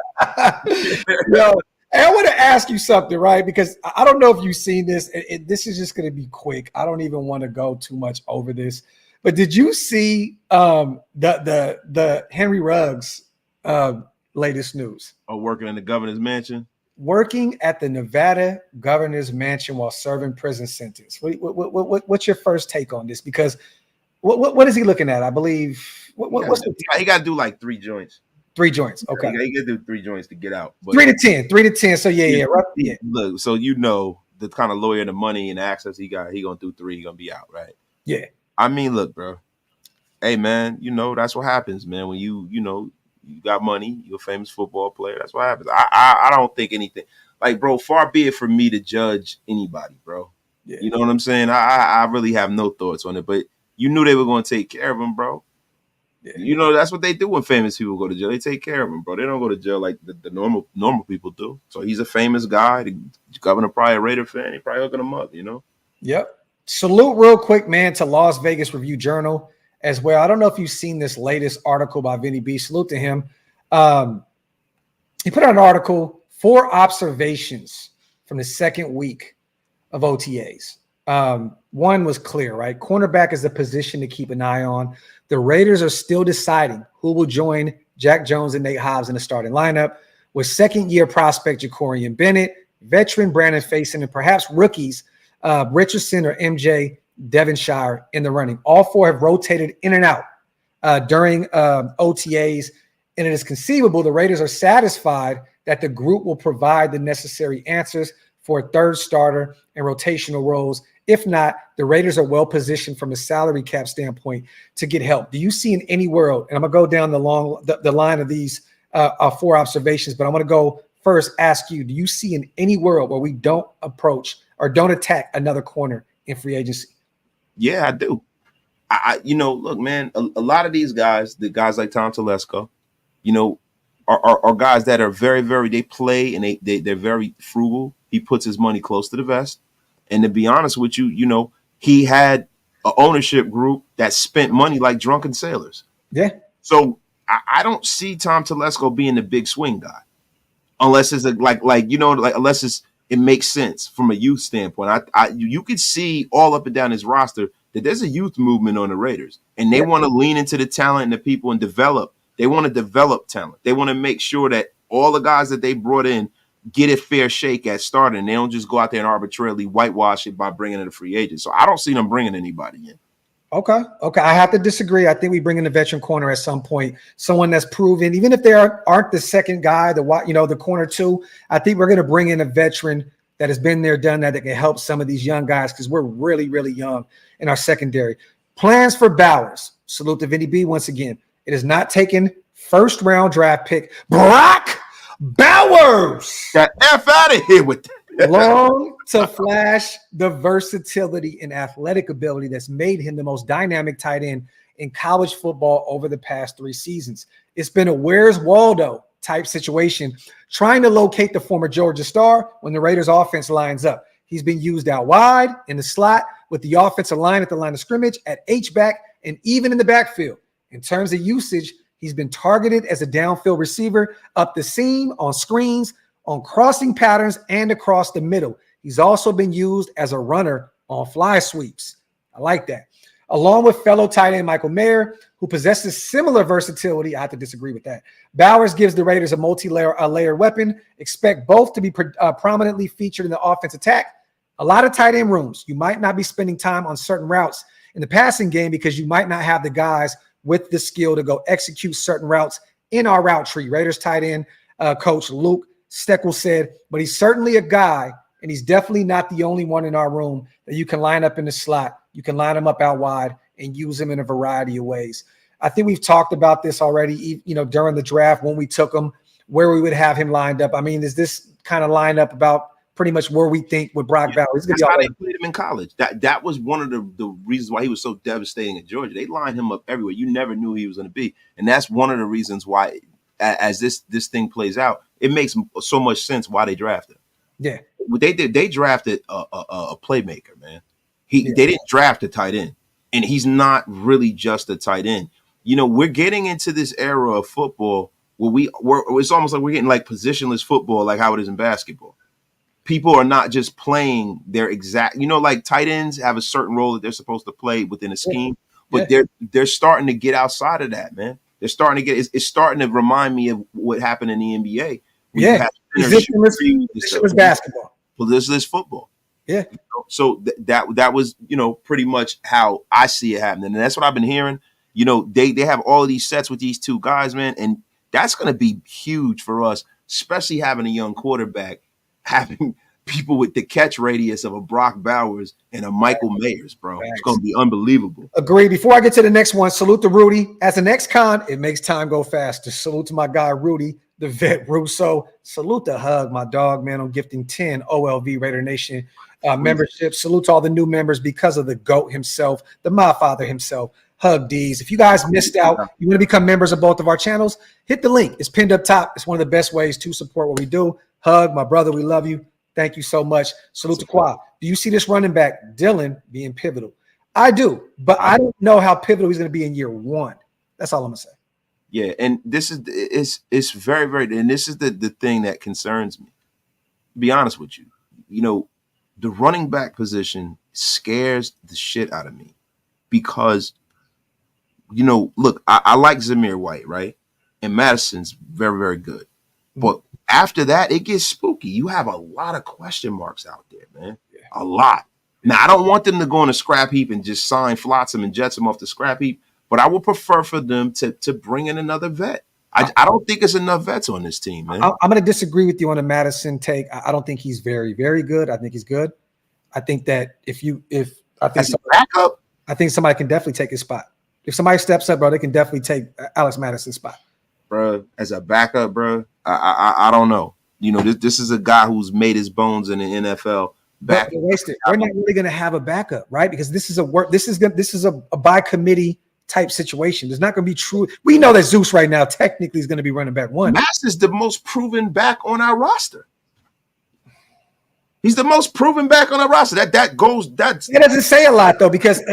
Yo, I want to ask you something, right? Because I don't know if you've seen this. This is just going to be quick. I don't even want to go too much over this. But did you see the Henry Ruggs latest news? Oh, working in the governor's mansion? Working at the Nevada governor's mansion while serving prison sentence. What's your first take on this? Because what is he looking at? I believe he got to do like 3 joints. 3 joints. Okay. He got to do 3 joints to get out. But 3 to 10. 3 to 10. So yeah. Look, so the kind of lawyer, the money and the access he got, he gonna do 3. He gonna be out, right? Yeah. I mean, look, bro. Hey, man, that's what happens, man. When you got money, you're a famous football player. That's what happens. I don't think anything. Like, bro, far be it from me to judge anybody, bro. Yeah. You know what I'm saying? I really have no thoughts on it, but you knew they were going to take care of him, bro. Yeah. That's what they do when famous people go to jail. They take care of him, bro. They don't go to jail like the normal people do. So he's a famous guy. The governor probably a Raider fan. He probably hooking him up, Yep. Salute real quick, man, to Las Vegas Review Journal as well. I don't know if you've seen this latest article by Vinny B. Salute to him. He put out an article, 4 observations from the second week of OTAs. One was clear, right? Cornerback is a position to keep an eye on. The Raiders are still deciding who will join Jack Jones and Nate Hobbs in the starting lineup, with second-year prospect Jacorian Bennett, veteran Brandon Faison, and perhaps rookies Richardson or MJ Devonshire in the running. All 4 have rotated in and out during OTAs, and it is conceivable the Raiders are satisfied that the group will provide the necessary answers for a third starter and rotational roles. If not, the Raiders are well positioned from a salary cap standpoint to get help. Do you see in any world, and I'm going to go down the line of these 4 observations, but I'm going to go first ask you, do you see in any world where we don't approach or don't attack another corner in free agency? Yeah, I do. Look, man, a lot of these guys, the guys like Tom Telesco, are guys that are very, very, they play and they're very frugal. He puts his money close to the vest. And to be honest with you, he had an ownership group that spent money like drunken sailors. Yeah. So I don't see Tom Telesco being the big swing guy, unless it's unless it makes sense from a youth standpoint. You could see all up and down his roster that there's a youth movement on the Raiders, and they want to lean into the talent and the people and develop. They want to develop talent. They want to make sure that all the guys that they brought in get a fair shake at starting. They don't just go out there and arbitrarily whitewash it by bringing in a free agent. So I don't see them bringing anybody in. Okay. I have to disagree. I think we bring in a veteran corner at some point, someone that's proven, even if they aren't the second guy, the corner 2. I think we're going to bring in a veteran that has been there, done that can help some of these young guys because we're really, really young in our secondary. Plans for Bowers. Salute to Vinny B once again. It is not taking first-round draft pick Brock Bowers. Got F out of here with that. Long to flash the versatility and athletic ability that's made him the most dynamic tight end in college football over the past 3 seasons. It's been a Where's Waldo type situation, trying to locate the former Georgia star when the Raiders offense lines up. He's been used out wide, in the slot, with the offensive line at the line of scrimmage, at H-back, and even in the backfield. In terms of usage, he's been targeted as a downfield receiver, up the seam, on screens, on crossing patterns, and across the middle. He's also been used as a runner on fly sweeps. I like that. Along with fellow tight end Michael Mayer, who possesses similar versatility. I have to disagree with that. Bowers gives the Raiders a multi-layered weapon. Expect both to be prominently featured in the offense attack. A lot of tight end rooms. You might not be spending time on certain routes in the passing game because you might not have the guys with the skill to go execute certain routes in our route tree. Raiders tight end coach Luke Steckel said, but he's certainly a guy, and he's definitely not the only one in our room that you can line up in the slot. You can line him up out wide and use him in a variety of ways. I think we've talked about this already, during the draft when we took him, where we would have him lined up. I mean, is this kind of lined up about pretty much where we think with Brock Bowers. He's gonna That's be how all they played him in college. That was one of the reasons why he was so devastating at Georgia. They lined him up everywhere. You never knew he was going to be, and that's one of the reasons why, as this thing plays out, it makes so much sense why they drafted. Yeah, What they did, they drafted a playmaker, man. They didn't draft a tight end, and he's not really just a tight end. You know, we're getting into this era of football where it's almost like we're getting like positionless football, like how it is in basketball. People are not just playing their exact, like tight ends have a certain role that they're supposed to play within a scheme, but they're starting to get outside of that, man. They're starting to it's starting to remind me of what happened in the NBA. Positionless basketball. Positionless football. Yeah. So that was, pretty much how I see it happening. And that's what I've been hearing. They have all of these sets with these two guys, man. And that's going to be huge for us, especially having a young quarterback, having people with the catch radius of a Brock Bowers and a Michael Mayers, bro. It's going to be unbelievable. Agree. Before I get to the next one, salute to Rudy. As an ex-con, it makes time go faster. Salute to my guy, Rudy, the vet Russo. Salute to Hug, my dog, man. I'm gifting 10 OLV Raider Nation memberships. Salute to all the new members because of the GOAT himself, the my father himself, Hug D's. If you guys missed out, you want to become members of both of our channels, hit the link. It's pinned up top. It's one of the best ways to support what we do. Hug, my brother, we love you. Thank you so much. Salute to Quad. Do you see this running back, Dylan, being pivotal? I do, but I don't know how pivotal he's going to be in year one. That's all I'm going to say. Yeah, and this is it's very, very, and this is the thing that concerns me. To be honest with you, the running back position scares the shit out of me because, look, I like Zamir White, right? And Madison's very, very good. But after that, it gets spooky. You have a lot of question marks out there, man. A lot. Now, I don't want them to go on a scrap heap and just sign Flotsam and Jetsam off the scrap heap, but I would prefer for them to bring in another vet. I don't think there's enough vets on this team, man. I'm going to disagree with you on the Madison take. I don't think he's very, very good. I think he's good. I think that I think somebody can definitely take his spot. If somebody steps up, bro, they can definitely take Alex Madison's spot. Bro, as a backup, bro, I don't know. This is a guy who's made his bones in the NFL. We're not really going to have a backup, right? Because this is a by committee type situation. There's not going to be true. We know that Zeus right now technically is going to be running back one. Mass is the most proven back on our roster. He's the most proven back on our roster. It doesn't say a lot though, because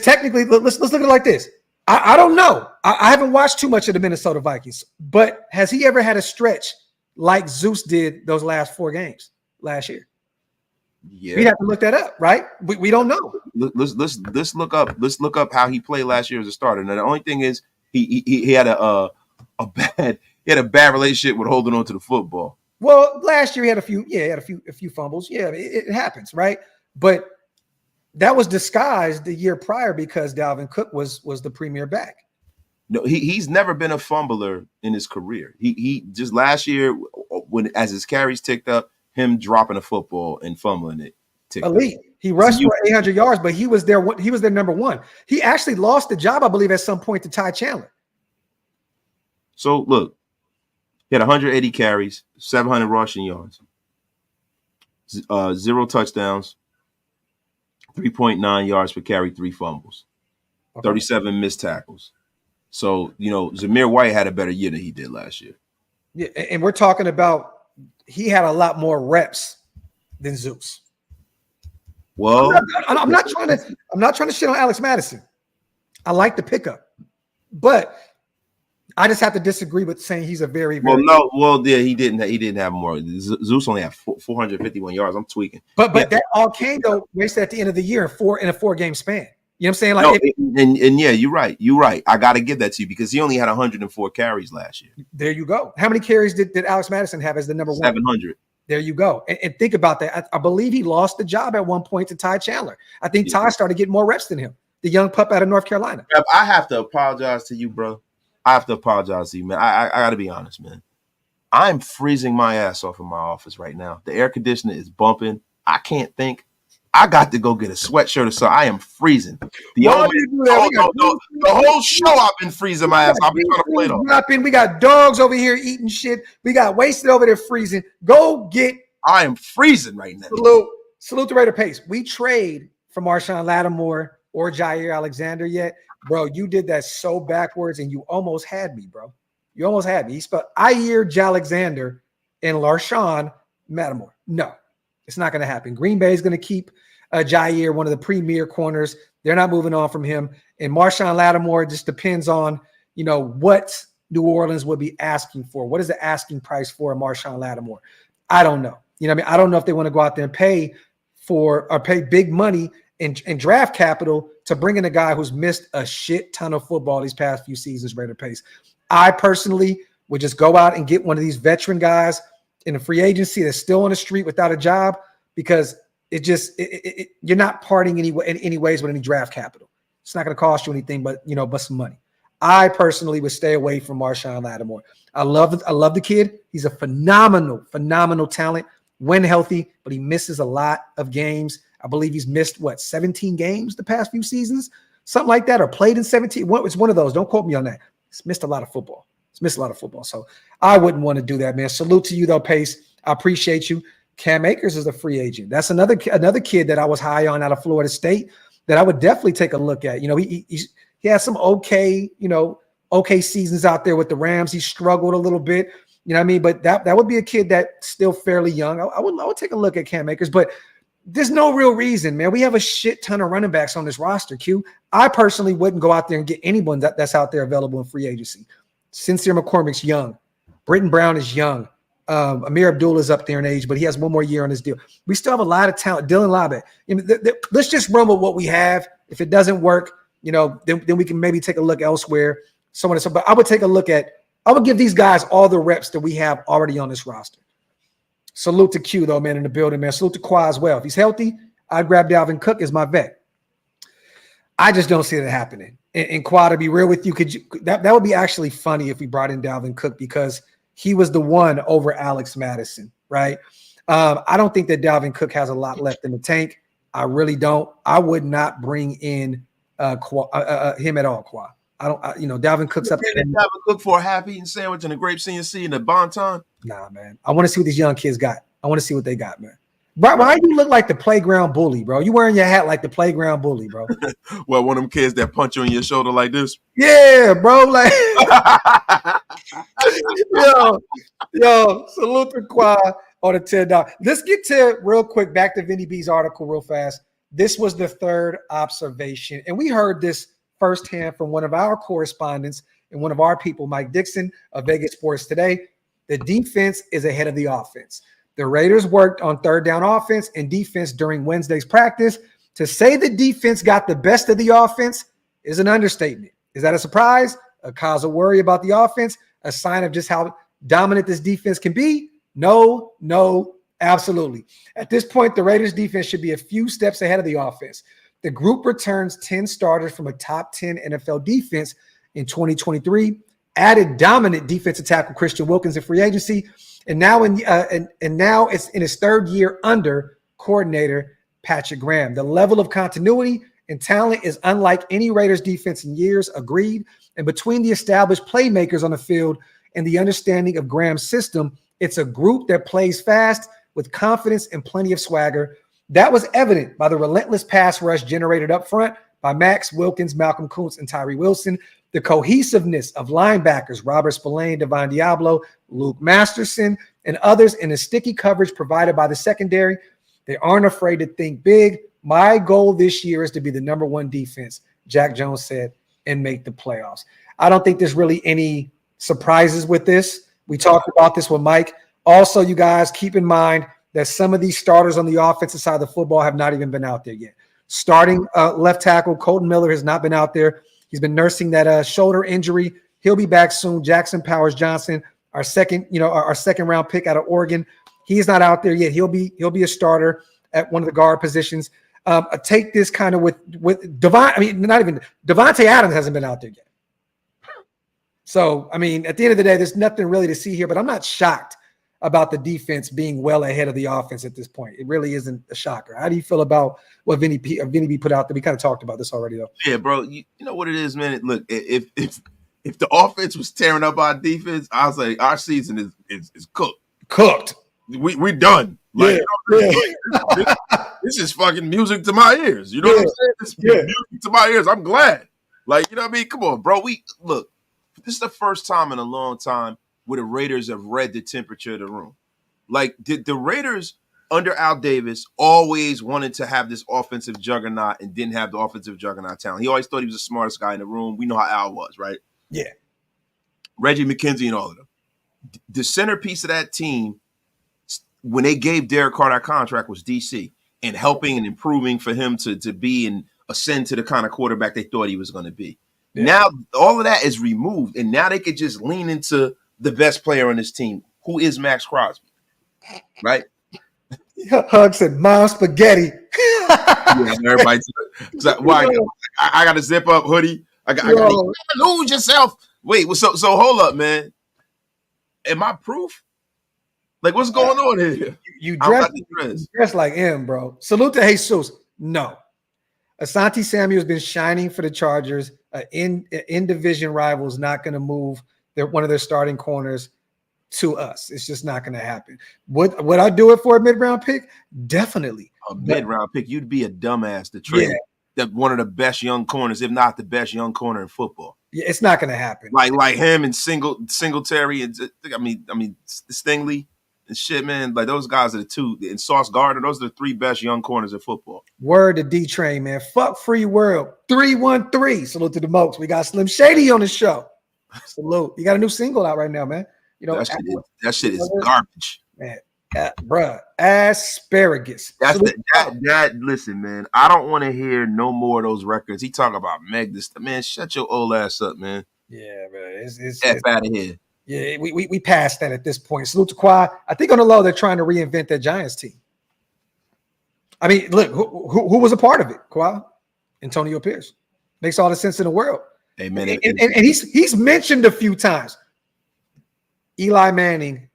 technically, let's look at it like this. I don't know. I haven't watched too much of the Minnesota Vikings, but has he ever had a stretch like Zeus did those last 4 games last year? Yeah, we have to look that up, right? We don't know. Let's look up how he played last year as a starter. Now the only thing is he had a bad relationship with holding on to the football. Well, last year he had a few fumbles. Yeah, it happens, right? But that was disguised the year prior because Dalvin Cook was the premier back. No, he's never been a fumbler in his career. He just last year, as his carries ticked up, him dropping a football and fumbling it. Elite. He rushed for 800 yards, but he was their number one. He actually lost the job, I believe, at some point to Ty Chandler. So look, he had 180 carries, 700 rushing yards, 0 touchdowns, 3.9 yards per carry, 3 fumbles, 37 missed tackles. So, Zamir White had a better year than he did last year. Yeah, and we're talking about he had a lot more reps than Zeus. Well, I'm not trying to shit on Alex Madison. I like the pickup, but I just have to disagree with saying he's a very, very he didn't have more. Zeus only had 451 yards. I'm tweaking. But that all came though wasted at the end of the year in a 4-game span. You know what I'm saying? Like, yeah, you're right. You're right. I got to give that to you because he only had 104 carries last year. There you go. How many carries did Alex Madison have as the number 1? 700. There you go. And think about that. I believe he lost the job at one point to Ty Chandler. I think Ty started getting more reps than him, the young pup out of North Carolina. I have to apologize to you, bro. I have to apologize to you, man. I got to be honest, man. I'm freezing my ass off in my office right now. The air conditioner is bumping. I can't think. I got to go get a sweatshirt or so. I am freezing. The whole show I've been freezing my ass. I've been trying to play it. We got dogs over here eating shit. We got wasted over there freezing. Go get I am freezing right now. Salute the Raider Pace. We trade for Marshawn Lattimore or Jair Alexander yet. Bro, you did that so backwards, and you almost had me, bro. You almost had me. He spelled Jair Alexander and Larshawn Lattimore. No, it's not going to happen. Green Bay is going to keep Jair, one of the premier corners. They're not moving on from him. And Marshawn Lattimore just depends on, what New Orleans would be asking for. What is the asking price for a Marshawn Lattimore? I don't know. I don't know if they want to go out there and pay big money in draft capital to bring in a guy who's missed a shit ton of football these past few seasons, Raider Pace. I personally would just go out and get one of these veteran guys in a free agency that's still on the street without a job, because you're not parting in any ways with any draft capital. It's not going to cost you anything but some money. I personally would stay away from Marshawn Lattimore. I love the kid. He's a phenomenal talent when healthy, but he misses a lot of games. I believe he's missed 17 games the past few seasons, something like that, or played in 17. It's one of those. Don't quote me on that. He's missed a lot of football. So I wouldn't want to do that, man. Salute to you though, Pace. I appreciate you. Cam Akers is a free agent. That's another kid that I was high on out of Florida State that I would definitely take a look at. He has some okay seasons out there with the Rams. He struggled a little bit, but that would be a kid that's still fairly young. I would take a look at Cam Akers, but there's no real reason, man. We have a shit ton of running backs on this roster, Q. I personally wouldn't go out there and get anyone that's out there available in free agency. Sincere McCormick's young. Britton Brown is young. Amir Abdullah is up there in age, but he has one more year on his deal. We still have a lot of talent. Dylan Labe. Let's just run with what we have. If it doesn't work, then we can maybe take a look elsewhere. But I would give these guys all the reps that we have already on this roster. Salute to Q, though, man, in the building, man. Salute to Qua as well. If he's healthy, I'd grab Dalvin Cook as my vet. I just don't see that happening. And Qua, to be real with you, that would be actually funny if we brought in Dalvin Cook, because he was the one over Alex Madison, right? I don't think that Dalvin Cook has a lot left in the tank. I really don't. I would not bring in him at all, Qua. Dalvin Cook's up there. Dalvin Cook for a half-eaten sandwich and a grape CNC and a bonton? Nah, man. I want to see what these young kids got. I want to see what they got, man. Why you look like the playground bully, bro? You wearing your hat like the playground bully, bro. Well, one of them kids that punch you on your shoulder like this? Yeah, bro. Like, yo, salute to Qua on the $10. Let's get to real quick back to Vinny B's article real fast. This was the third observation, and we heard this firsthand from one of our correspondents and one of our people, Mike Dixon of Vegas Sports Today. The defense is ahead of the offense. The Raiders worked on third down offense and defense during Wednesday's practice. To say the defense got the best of the offense is an understatement. Is that a surprise? A cause of worry about the offense? A sign of just how dominant this defense can be? No, absolutely. At this point, the Raiders defense should be a few steps ahead of the offense. The group returns 10 starters from a top 10 NFL defense in 2023, added dominant defensive tackle Christian Wilkins in free agency, and now it's in his third year under coordinator Patrick Graham. The level of continuity and talent is unlike any Raiders defense in years, agreed. And between the established playmakers on the field and the understanding of Graham's system, it's a group that plays fast with confidence and plenty of swagger. That was evident by the relentless pass rush generated up front by Max Wilkins, Malcolm Kuntz, and Tyree Wilson. The cohesiveness of linebackers, Robert Spillane, Devon Diablo, Luke Masterson, and others in the sticky coverage provided by the secondary. They aren't afraid to think big. My goal this year is to be the number one defense, Jack Jones said, and make the playoffs. I don't think there's really any surprises with this. We talked about this with Mike. Also, you guys, keep in mind that some of these starters on the offensive side of the football have not even been out there yet. Starting left tackle, Colton Miller has not been out there. He's been nursing that shoulder injury. He'll be back soon. Jackson Powers Johnson, our second round pick out of Oregon. He's not out there yet. He'll be a starter at one of the guard positions. Take this kind of with Devonte Adams hasn't been out there yet. So, I mean, at the end of the day, there's nothing really to see here, but I'm not shocked about the defense being well ahead of the offense at this point. It really isn't a shocker. How do you feel about what Vinny B put out there? We kind of talked about this already, though. Yeah, bro. You know what it is, man. Look, if the offense was tearing up our defense, I was like, our season is cooked. Cooked. we done. Like, this is fucking music to my ears. You know what I'm saying? This is music to my ears. I'm glad. Like, you know what I mean? Come on, bro. This is the first time in a long time where the Raiders have read the temperature of the room. Like, did the Raiders under Al Davis always wanted to have this offensive juggernaut and didn't have the offensive juggernaut talent? He always thought he was the smartest guy in the room. We know how Al was, right? Yeah. Reggie McKenzie and all of them. The centerpiece of that team, when they gave Derek Carr that contract, was DC, and helping and improving for him to be and ascend to the kind of quarterback they thought he was going to be. Yeah. Now, all of that is removed, and now they could just lean into the best player on this team, who is Max Crosby, right? Hug said, "Mom spaghetti." Yeah, everybody. Why? I got a zip up hoodie. I got lose yourself. Wait, so hold up, man. Am I proof? Like, what's going on here? You dress like him, bro. Salute to Jesus. No. Asante Samuel's been shining for the Chargers. In division rival is not going to move one of their starting corners to us. It's just not going to happen. Would I do it for a mid-round pick? Definitely. A mid-round pick? You'd be a dumbass to trade one of the best young corners, if not the best young corner in football. Yeah, it's not going to happen. Like him and Singletary and I mean Stingley and shit, man. Like, those guys are the two. And Sauce Gardner, those are the three best young corners in football. Word to D-Train, man. Fuck free world. 313. Salute to the Mokes. We got Slim Shady on the show. Salute. You got a new single out right now, man. You know that shit is garbage, man. Bruh, asparagus. Listen, man. I don't want to hear no more of those records. He talk about Meg this, man. Shut your old ass up, man. Yeah, man. It's out of here. Yeah, we passed that at this point. Salute to Qua. I think on the low they're trying to reinvent that Giants team. I mean, look, who was a part of it? Qua, Antonio Pierce. Makes all the sense in the world. Hey, man, and he's mentioned a few times. Eli Manning,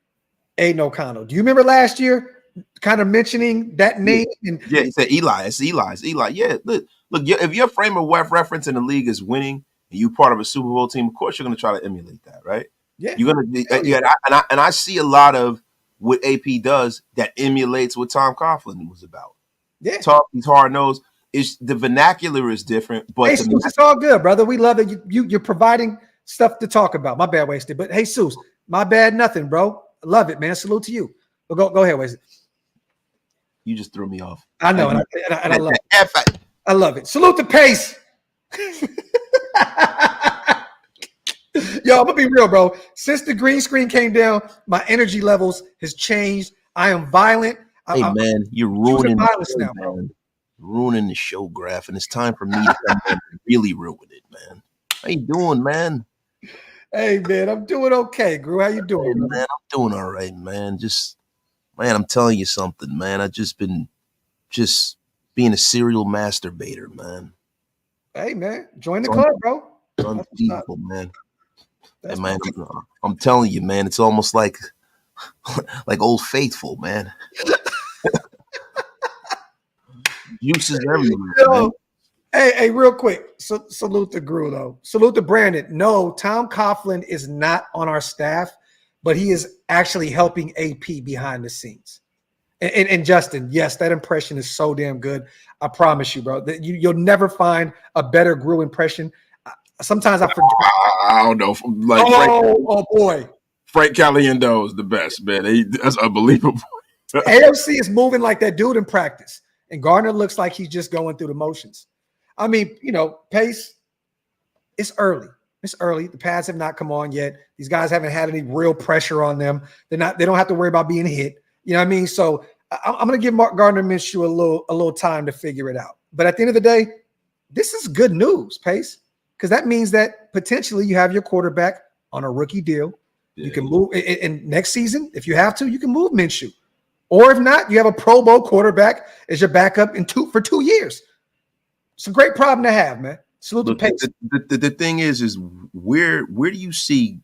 Aiden O'Connell. Do you remember last year kind of mentioning that name? Yeah, he said Eli. It's Eli. Yeah, look, if your frame of reference in the league is winning and you're part of a Super Bowl team, of course you're going to try to emulate that, right? Yeah. You're going to and I see a lot of what AP does that emulates what Tom Coughlin was about. Yeah. He's hard-nosed. The vernacular is different, but it's all good, brother. We love it. You're providing stuff to talk about. My bad, Wasted. But Jesus, my bad, nothing, bro. I love it, man. Salute to you. But go ahead, Wasted. You just threw me off. I know, and I love it. I love it. Salute to Pace. Yo, I'm gonna be real, bro. Since the green screen came down, my energy levels has changed. I am violent. Hey, man, you're ruining the show, now, bro. Ruining the show, Graphk, and it's time for me to come in and really ruin it, man. How you doing, man? Hey, man, I'm doing okay, Gru. How you doing, man? I'm doing all right, man. Man, I'm telling you something, man. I've just been being a serial masturbator, man. Hey, man, join the club, bro. Unbelievable, man. Hey, man, I'm telling you, man, it's almost like Old Faithful, man. Juice is everywhere. Yo, hey, real quick. Salute to Gru, though. Salute to Brandon. No, Tom Coughlin is not on our staff, but he is actually helping AP behind the scenes. And Justin, yes, that impression is so damn good. I promise you, bro. That you'll never find a better Gru impression. Sometimes I forget. I don't know. Oh boy. Frank Caliendo is the best, man. That's unbelievable. AFC is moving like that dude in practice. And Gardner looks like he's just going through the motions. I mean, Pace, it's early. It's early. The pads have not come on yet. These guys haven't had any real pressure on them. They don't have to worry about being hit. You know what I mean? So I'm going to give Mark Gardner Minshew a little time to figure it out. But at the end of the day, this is good news, Pace, because that means that potentially you have your quarterback on a rookie deal. Yeah. You can move in next season. If you have to, you can move Minshew. Or if not, you have a Pro Bowl quarterback as your backup for 2 years. It's a great problem to have, man. Salute to Pace. The thing is where do you see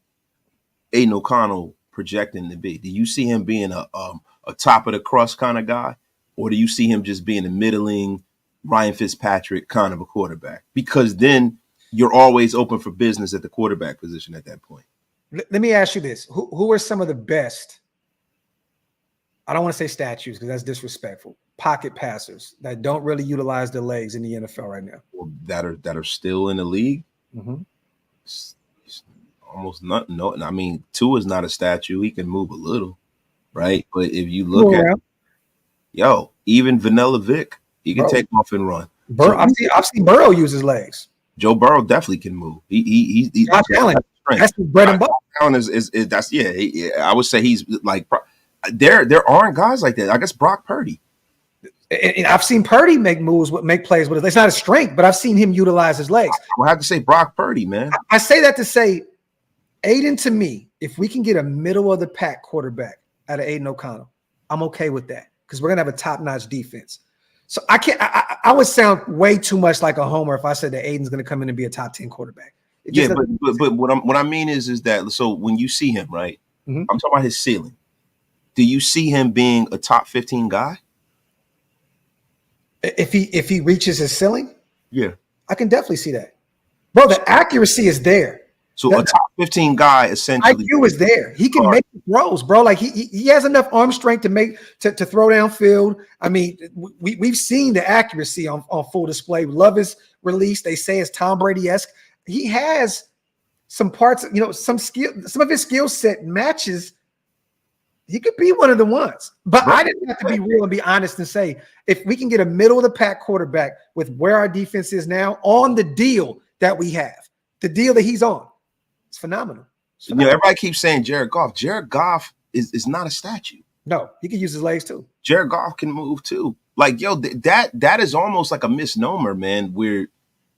Aiden O'Connell projecting to be? Do you see him being a top of the crust kind of guy, or do you see him just being a middling Ryan Fitzpatrick kind of a quarterback? Because then you're always open for business at the quarterback position at that point. Let me ask you this: Who are some of the best I don't want to say statues because that's disrespectful. Pocket passers that don't really utilize their legs in the NFL right now. That are still in the league. Mm-hmm. It's almost not. No, I mean, Tua is not a statue. He can move a little, right? But if you look at, even Vanilla Vic, he can take off and run. I've seen Burrow use his legs. Joe Burrow definitely can move. He's Josh Allen. That's the bread and butter. Allen is that's I would say he's like there aren't guys like that. I guess Brock Purdy. And I've seen Purdy make plays with it. It's not a strength, but I've seen him utilize his legs. I have to say Brock Purdy, man. I say that to say, Aiden, to me, if we can get a middle of the pack quarterback out of Aiden O'Connell, I'm okay with that because we're gonna have a top-notch defense. So I can't. I would sound way too much like a homer if I said that Aiden's gonna come in and be a top 10 quarterback. But what I mean is that so when you see him, right? Mm-hmm. I'm talking about his ceiling. Do you see him being a top 15 guy? If he reaches his ceiling, yeah, I can definitely see that, bro. The accuracy is there. So a top 15 guy essentially. IQ is there. He can make throws, bro. Like he has enough arm strength to throw downfield. I mean, we've seen the accuracy on full display. Love his release. They say it's Tom Brady-esque. He has some parts, some of his skill set matches. He could be one of the ones, but I didn't have to be real and be honest and say, if we can get a middle of the pack quarterback with where our defense is now on the deal that we have, the deal that he's on, it's phenomenal. Everybody keeps saying Jared Goff. Jared Goff is not a statue. No, he can use his legs too. Jared Goff can move too. Like, that is almost like a misnomer, man, where,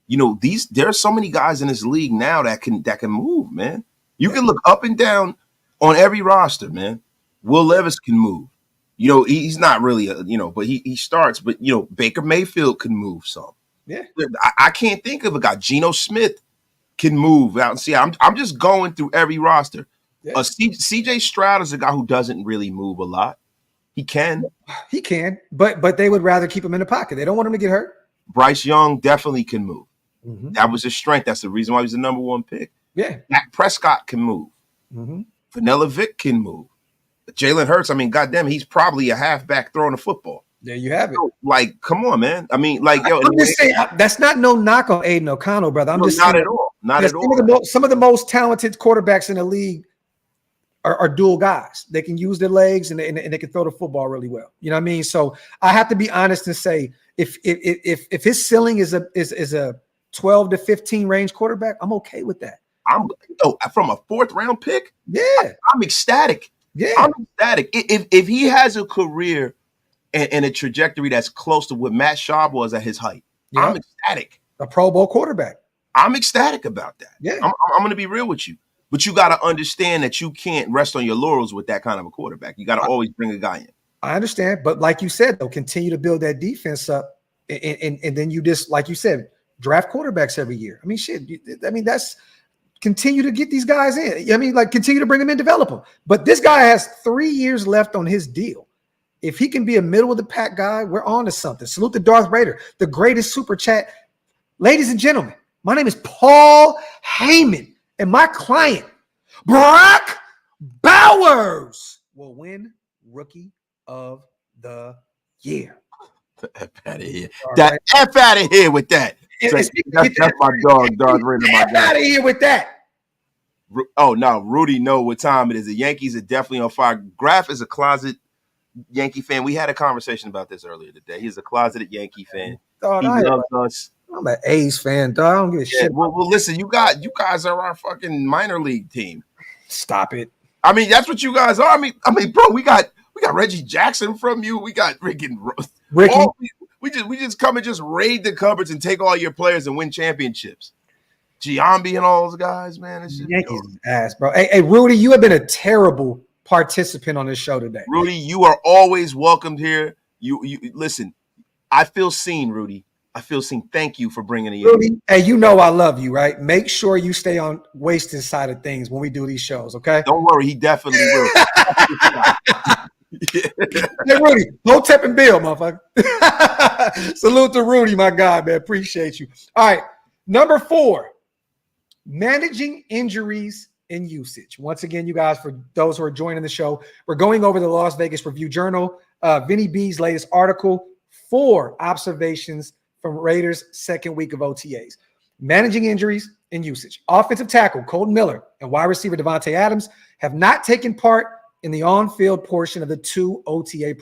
there are so many guys in this league now that can move, man. You can look up and down on every roster, man. Will Levis can move. He's not really but he starts. But Baker Mayfield can move some. Yeah, I can't think of a guy. Geno Smith can move out and see. I'm just going through every roster. Yeah. CJ Stroud is a guy who doesn't really move a lot. He can, but they would rather keep him in the pocket. They don't want him to get hurt. Bryce Young definitely can move. Mm-hmm. That was his strength. That's the reason why he was the number one pick. Yeah, Dak Prescott can move. Mm-hmm. Vanilla Vic can move. Jalen Hurts, I mean, goddamn, he's probably a halfback throwing the football. There you have it. Like, come on, man. I mean, I'm just saying, that's not no knock on Aiden O'Connell, brother. I'm just not saying, at all. Not at all. Some of the most talented quarterbacks in the league are dual guys. They can use their legs and they can throw the football really well. You know what I mean? So I have to be honest and say, if his ceiling is a 12 to 15 range quarterback, I'm okay with that. I'm from a 4th round pick. Yeah, I'm ecstatic. Yeah, I'm ecstatic. If he has a career and a trajectory that's close to what Matt Schaub was at his height, I'm ecstatic. A Pro Bowl quarterback. I'm ecstatic about that. Yeah, I'm going to be real with you, but you got to understand that you can't rest on your laurels with that kind of a quarterback. You got to always bring a guy in. I understand, but like you said, though, continue to build that defense up, and then you just, like you said, draft quarterbacks every year. I mean, shit. I mean, that's. Continue to get these guys in. I mean, continue to bring them in, develop them. But this guy has 3 years left on his deal. If he can be a middle of the pack guy, we're on to something. Salute to Darth Raider, the greatest super chat. Ladies and gentlemen, my name is Paul Heyman, and my client, Brock Bowers, will win Rookie of the Year. F out of here. F out of here with that. That's my dog, Darth Raider. Get out of here with that. Oh, no, Rudy know what time it is. The Yankees are definitely on fire. Graphk is a closet Yankee fan. We had a conversation about this earlier today. He's a closeted Yankee fan. Dog, he loves us. I'm an A's fan, dog. I don't give a shit. Well, listen, you guys are our fucking minor league team. Stop it. I mean, that's what you guys are. I mean, bro, we got Reggie Jackson from you. We got Ricky. We just come and just raid the cupboards and take all your players and win championships. Giambi and all those guys, man. It's just Yankees ass, bro. Hey, Rudy, you have been a terrible participant on this show today. Rudy, you are always welcomed here. You listen. I feel seen, Rudy. I feel seen. Thank you for bringing it in. Rudy, hey, you know I love you, right? Make sure you stay on Wasted side of things when we do these shows, okay? Don't worry, he definitely will. Hey, Rudy, Hotep and Bill, motherfucker. Salute to Rudy, my guy, man. Appreciate you. All right, number 4, managing injuries in usage. Once again, you guys, for those who are joining the show, we're going over the Las Vegas Review Journal, Vinny B's latest article, 4 observations from Raiders' second week of OTAs. Managing injuries and usage. Offensive tackle Colton Miller and wide receiver Devonte Adams have not taken part in the on-field portion of the 2 OTA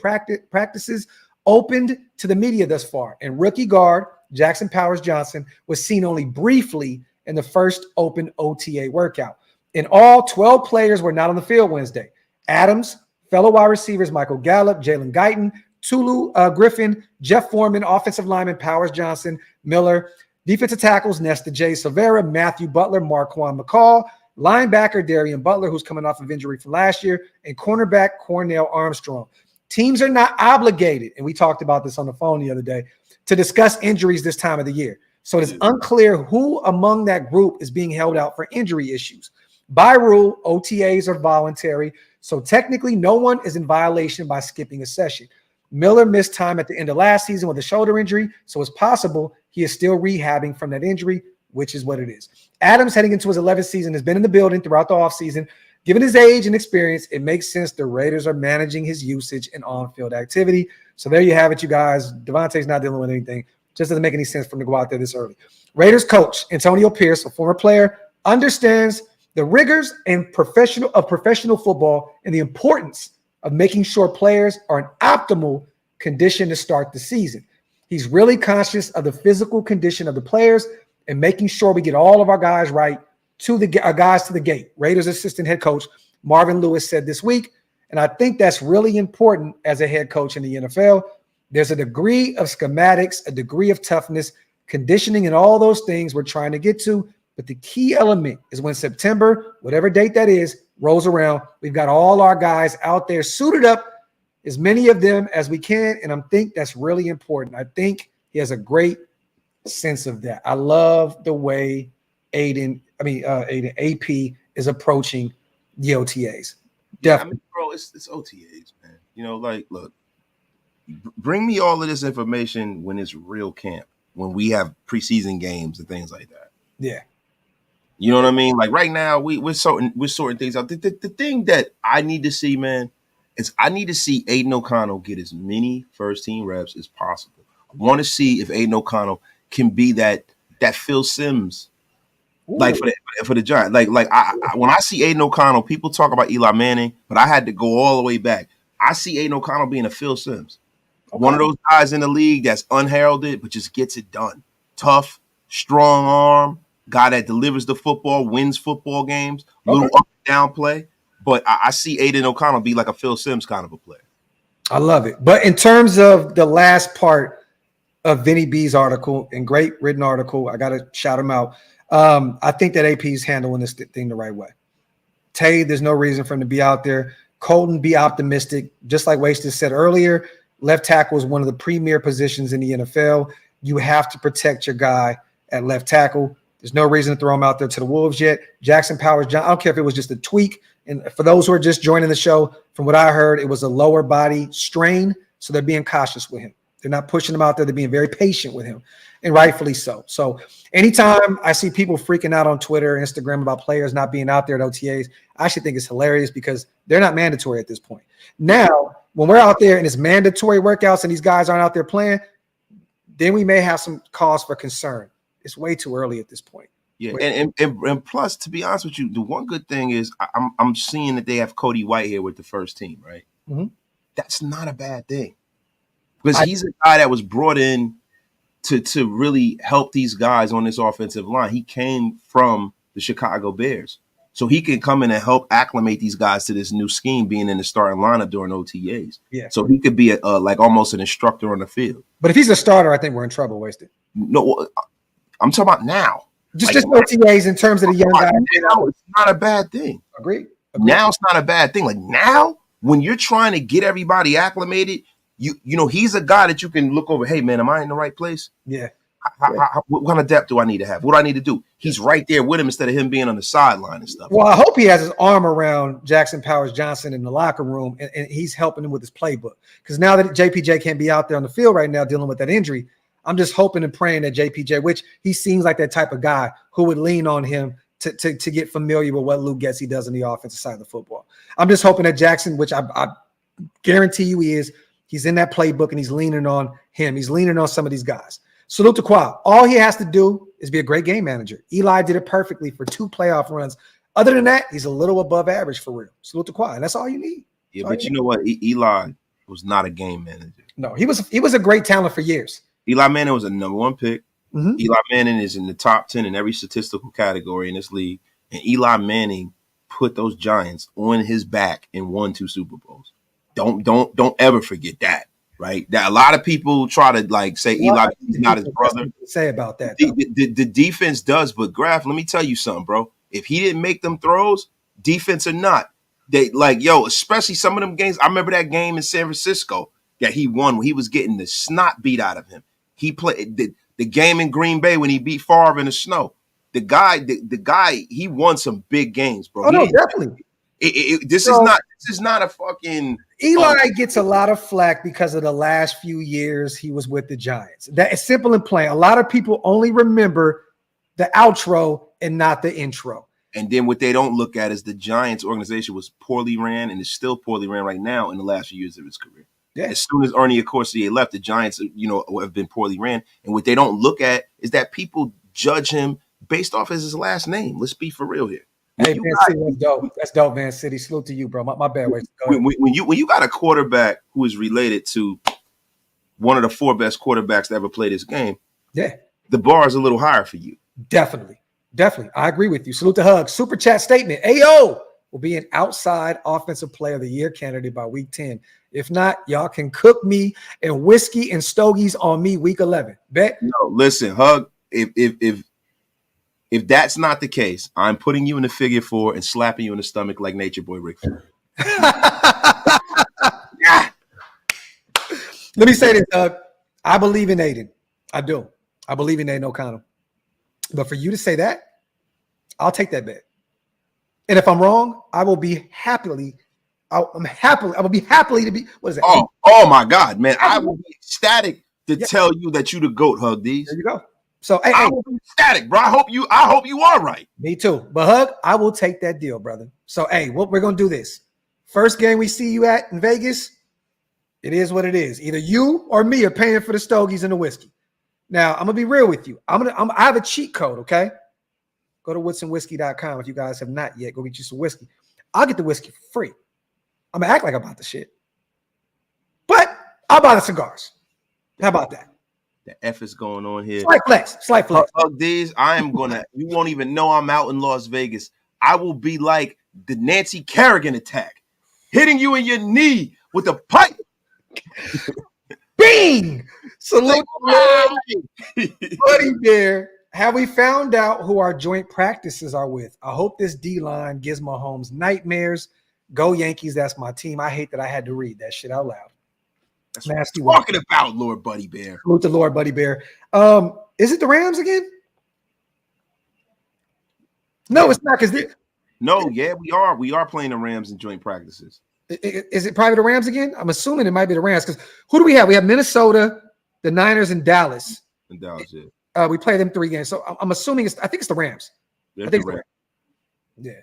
practices opened to the media thus far. And rookie guard Jackson Powers Johnson was seen only briefly in the first open OTA workout. In all, 12 players were not on the field Wednesday. Adams, fellow wide receivers Michael Gallup, Jalen Guyton, Tulu Griffin, Jeff Foreman, offensive lineman Powers Johnson, Miller, defensive tackles Nesta J. Silvera, Matthew Butler, Marquand McCall, linebacker Darian Butler, who's coming off of injury from last year, and cornerback Cornell Armstrong. Teams are not obligated, and we talked about this on the phone the other day, to discuss injuries this time of the year. So it is unclear who among that group is being held out for injury issues. By rule, OTAs are voluntary, so technically no one is in violation by skipping a session. Miller missed time at the end of last season with a shoulder injury, so it's possible he is still rehabbing from that injury, which is what it is. Adams, heading into his 11th season, has been in the building throughout the offseason. Given his age and experience, it makes sense the Raiders are managing his usage and on-field activity. So there you have it, you guys. Devontae's not dealing with anything. Just doesn't make any sense for him to go out there this early. Raiders coach Antonio Pierce, a former player, understands the rigors and professional football and the importance of making sure players are in optimal condition to start the season. He's really conscious of the physical condition of the players and making sure we get all of our guys right to the guys to the gate. Raiders assistant head coach Marvin Lewis said this week, and I think that's really important as a head coach in the NFL. There's a degree of schematics, a degree of toughness, conditioning, and all those things we're trying to get to. But the key element is when September, whatever date that is, rolls around, we've got all our guys out there suited up, as many of them as we can, and I think that's really important. I think he has a great sense of that. I love the way AP is approaching the OTAs. Definitely. Yeah, I mean, bro, it's OTAs, man. You know, like, look, bring me all of this information when it's real camp, when we have preseason games and things like that. Yeah. You know what I mean? Like right now, we're sorting things out. The thing that I need to see, man, is I need to see Aiden O'Connell get as many first-team reps as possible. I want to see if Aiden O'Connell can be that Phil Simms, ooh, like for the Giants. Like I when I see Aiden O'Connell, people talk about Eli Manning, but I had to go all the way back. I see Aiden O'Connell being a Phil Simms, one of those guys in the league that's unheralded but just gets it done. Tough, strong arm. Guy that delivers the football, wins football games, little up and down play. But I see Aiden O'Connell be like a Phil Simms kind of a player. I love it. But in terms of the last part of Vinny B's article, and great written article, I got to shout him out. I think that AP is handling this thing the right way. Tay, there's no reason for him to be out there. Colton, be optimistic. Just like Wasted said earlier, left tackle is one of the premier positions in the NFL. You have to protect your guy at left tackle. There's no reason to throw him out there to the Wolves yet. Jackson Powers, I don't care if it was just a tweak. And for those who are just joining the show, from what I heard, it was a lower body strain. So they're being cautious with him. They're not pushing him out there. They're being very patient with him, and rightfully so. So anytime I see people freaking out on Twitter, Instagram about players not being out there at OTAs, I actually think it's hilarious because they're not mandatory at this point. Now, when we're out there and it's mandatory workouts and these guys aren't out there playing, then we may have some cause for concern. It's way too early at this point. Yeah, and plus, to be honest with you, the one good thing is I'm seeing that they have Cody White here with the first team, right? Mm-hmm. That's not a bad thing because he's a guy that was brought in to really help these guys on this offensive line. He came from the Chicago Bears, so he can come in and help acclimate these guys to this new scheme, being in the starting lineup during OTAs. Yeah, so he could be like almost an instructor on the field. But if he's a starter, I think we're in trouble. Wasted. No. I'm talking about now. Just OTAs in terms of the young guys. Now it's not a bad thing. Agreed. Now it's not a bad thing. Like now, when you're trying to get everybody acclimated, you know he's a guy that you can look over. Hey man, am I in the right place? Yeah. What kind of depth do I need to have? What do I need to do? He's right there with him instead of him being on the sideline and stuff. Well, I hope he has his arm around Jackson Powers Johnson in the locker room and he's helping him with his playbook. Because now that JPJ can't be out there on the field right now dealing with that injury, I'm just hoping and praying that JPJ, which he seems like that type of guy who would lean on him to get familiar with what Luke Getsy does on the offensive side of the football. I'm just hoping that Jackson, which I guarantee you he's in that playbook and he's leaning on him. He's leaning on some of these guys. Salute to Qua. All he has to do is be a great game manager. Eli did it perfectly for 2 playoff runs. Other than that, he's a little above average for real. Salute to Qua. And that's all you need. Yeah, but you know what? Eli was not a game manager. No, he was a great talent for years. Eli Manning was a number 1 pick. Mm-hmm. Eli Manning is in the top 10 in every statistical category in this league. And Eli Manning put those Giants on his back and won 2 Super Bowls. Don't ever forget that. Right, that a lot of people try to like say Eli is not his brother. Say about that. The defense does, but Graphk, let me tell you something, bro. If he didn't make them throws, defense or not, they especially some of them games. I remember that game in San Francisco that he won when he was getting the snot beat out of him. He played the game in Green Bay when he beat Favre in the snow. The guy, he won some big games, bro. Oh no, definitely. This is not a fucking. Eli gets a lot of flack because of the last few years he was with the Giants. That is simple and plain. A lot of people only remember the outro and not the intro. And then what they don't look at is the Giants organization was poorly ran and is still poorly ran right now in the last few years of his career. Yeah. As soon as Ernie Accorsier left, the Giants, have been poorly ran. And what they don't look at is that people judge him based off of his last name. Let's be for real here. Hey, Van City, that's dope. That's dope, Van City. Salute to you, bro. My bad. When you got a quarterback who is related to one of the 4 best quarterbacks to ever play this game, yeah, the bar is a little higher for you. Definitely. I agree with you. Salute to Hug. Super chat statement. Ayo will be an outside offensive player of the year candidate by week 10. If not, y'all can cook me and whiskey and stogies on me week 11. Bet. No, listen, Hug. If that's not the case, I'm putting you in the figure 4 and slapping you in the stomach like Nature Boy Rick Flair. Let me say this, Doug. I believe in Aiden. I do. I believe in Aiden O'Connell. But for you to say that, I'll take that bet. And if I'm wrong, I will be happily to be. What is that? Oh my God, man! I will be ecstatic to tell you that you the GOAT, Hug. These. There you go. So I will be ecstatic, bro. I hope you are right. Me too. But Hug, I will take that deal, brother. So what we're gonna do this. First game we see you at in Vegas, it is what it is. Either you or me are paying for the stogies and the whiskey. Now I'm gonna be real with you. I have a cheat code, okay? Go to woodsandwhiskey.com if you guys have not yet. Go get you some whiskey. I'll get the whiskey for free. I'm gonna act like I bought the shit. But I'll buy the cigars. How about that? The F is going on here. Slight flex. Hug these. You won't even know I'm out in Las Vegas. I will be like the Nancy Kerrigan attack, hitting you in your knee with a pipe. Bing! Salute, Buddy Bear. Have we found out who our joint practices are with? I hope this D-line gives Mahomes nightmares. Go Yankees. That's my team. I hate that I had to read that shit out loud. That's nasty. What I'm talking about, Lord Buddy Bear. Salute to Lord Buddy Bear. Is it the Rams again? No, it's not. We are playing the Rams in joint practices. Is it probably the Rams again? I'm assuming it might be the Rams because who do we have? We have Minnesota, the Niners, and Dallas. Yeah. We play them 3 games, so I'm assuming I think it's the Rams. I think it's the Rams. Yeah.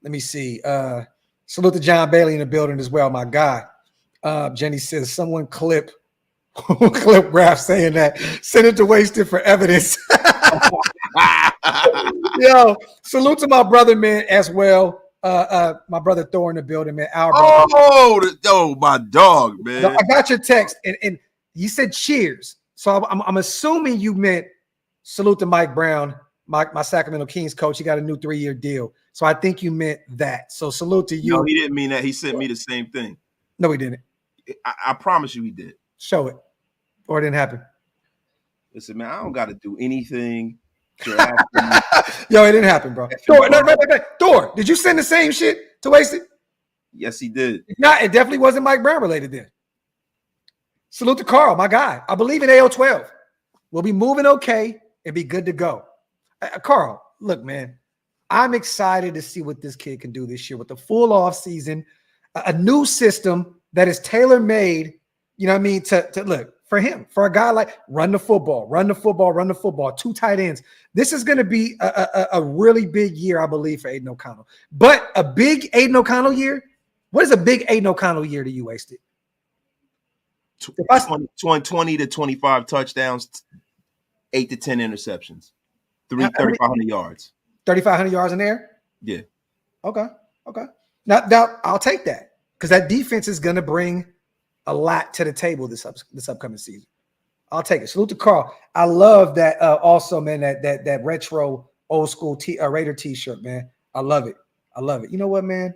Let me see. Salute to John Bailey in the building as well, my guy. Jenny says someone clip Graphk saying that. Send it to Wasted for evidence. Yo, salute to my brother, man, as well. My brother Thor in the building, man. My dog, man. I got your text, and you said cheers. So I'm assuming you meant salute to Mike Brown, my Sacramento Kings coach. He got a new 3-year deal. So I think you meant that. So salute to you. No, he didn't mean that. He sent me the same thing. No, he didn't. I promise you he did. Show it. Or it didn't happen. Listen, man, I don't got to do anything. Yo, it didn't happen, bro. Thor, did you send the same shit to Wasted? Yes, he did. If not, it definitely wasn't Mike Brown related then. Salute to Carl, my guy. I believe in AO12. We'll be moving okay and be good to go. Carl, look, man, I'm excited to see what this kid can do this year with the full off season, a new system that is tailor-made, you know what I mean, to look, for him, for a guy like run the football, 2 tight ends. This is going to be a really big year, I believe, for Aiden O'Connell. But a big Aiden O'Connell year, what is a big Aiden O'Connell year to you, Wasted? 20 to 25 touchdowns, 8 to 10 interceptions, 3,500 yards. 3,500 yards in there? Yeah. Okay. Now I'll take that because that defense is going to bring a lot to the table this upcoming season. I'll take it. Salute to Carl. I love that also, man, that retro old school Raider t-shirt, man. I love it. You know what, man?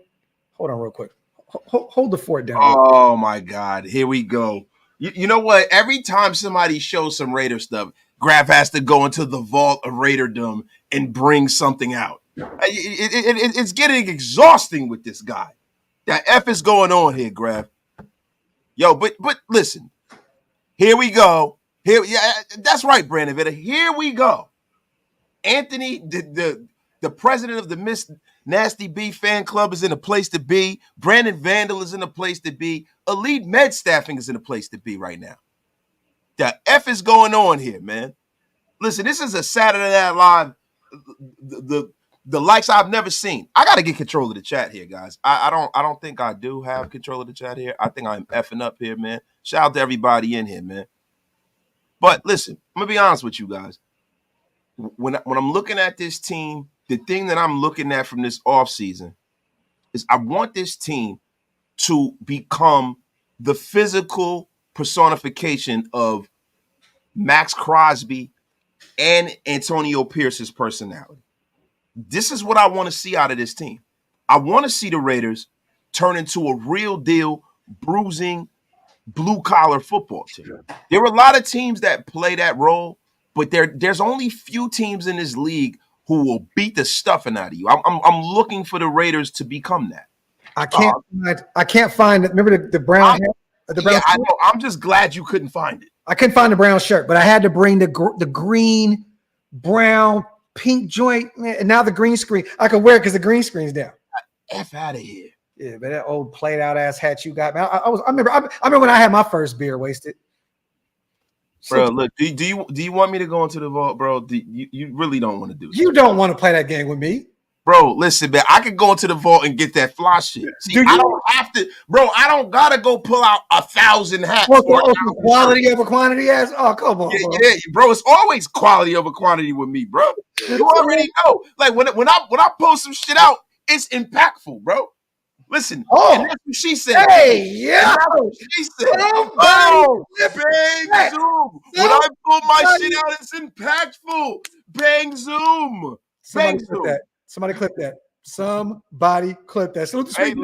Hold on real quick. Hold the fort down. Oh, my God. Here we go. You know what? Every time somebody shows some Raider stuff, Graphk has to go into the vault of Raiderdom and bring something out. It's getting exhausting with this guy. That F is going on here, Graphk. Yo, but listen. Here we go. That's right, Brandon Vitter. Here we go. Anthony, the president of the Miss Nasty B fan club is in a place to be. Brandon Vandal is in a place to be. Elite Med Staffing is in a place to be right now. The F is going on here, man. Listen, this is a Saturday Night Live, the likes I've never seen. I got to get control of the chat here, guys. I don't think I do have control of the chat here. I think I'm effing up here, man. Shout out to everybody in here, man. But listen, I'm going to be honest with you guys. When I'm looking at this team, the thing that I'm looking at from this offseason is I want this team to become the physical personification of Max Crosby and Antonio Pierce's personality. This is what I want to see out of this team. I want to see the Raiders turn into a real deal, bruising, blue-collar football team. There are a lot of teams that play that role, but there's only few teams in this league who will beat the stuffing out of you. I'm looking for the Raiders to become that. I can't find it. Remember the brown hat? I know. I'm just glad you couldn't find it. I couldn't find the brown shirt, but I had to bring the green, brown, pink joint, man, and now the green screen. I can wear it because the green screen's down. F out of here. Yeah, but that old played out ass hat you got, man. I remember when I had my first beer, Wasted. Bro, look, do you want me to go into the vault, bro? You really don't want to do that. You don't want to play that game with me. Bro, listen, man, I could go into the vault and get that fly shit. See, I don't have to, bro. I don't gotta go pull out 1,000 hats. Quality over quantity, ass. Oh, come on, yeah, bro. It's always quality over quantity with me, bro. You already know. Like when I post some shit out, it's impactful, bro. Listen, and that's what she said. Hey, yeah. She said, "Oh, bang zoom." When I pull my shit out, it's impactful. Bang zoom. Bang zoom. Somebody clip that. Somebody clip that. So hey,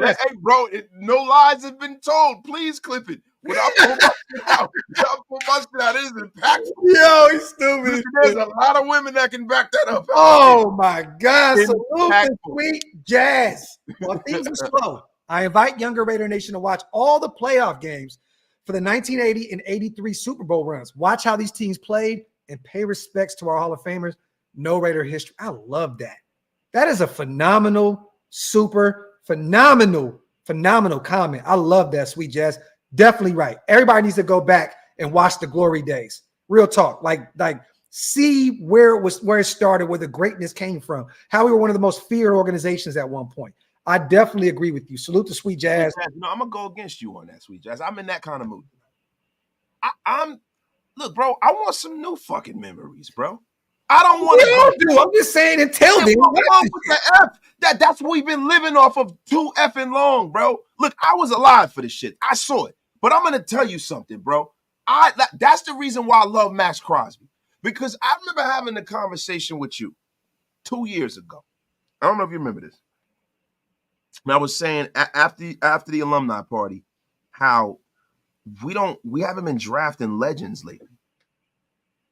bro, no lies have been told. Please clip it. When I pull my shit out, it is impactful. Yo, he's stupid. There's a lot of women that can back that up. Oh, my God. Salute to Sweet Jazz. While things are slow, I invite younger Raider Nation to watch all the playoff games for the 1980 and 83 Super Bowl runs. Watch how these teams played and pay respects to our Hall of Famers. No Raider history. I love that. That is a phenomenal comment. I love that, Sweet Jazz. Definitely right. Everybody needs to go back and watch the glory days. Real talk. Like see where it started, where the greatness came from, how we were one of the most feared organizations at one point. I definitely agree with you. Salute to Sweet Jazz. No, I'm gonna go against you on that, Sweet Jazz. I'm in that kind of mood. Look, bro, I want some new fucking memories, bro. I don't want to. I'm just saying and tell me. That's what we've been living off of too effing long, bro. Look, I was alive for this shit. I saw it. But I'm gonna tell you something, bro. That's the reason why I love Max Crosby. Because I remember having a conversation with you 2 years ago. I don't know if you remember this. And I was saying after the alumni party, how we haven't been drafting legends lately.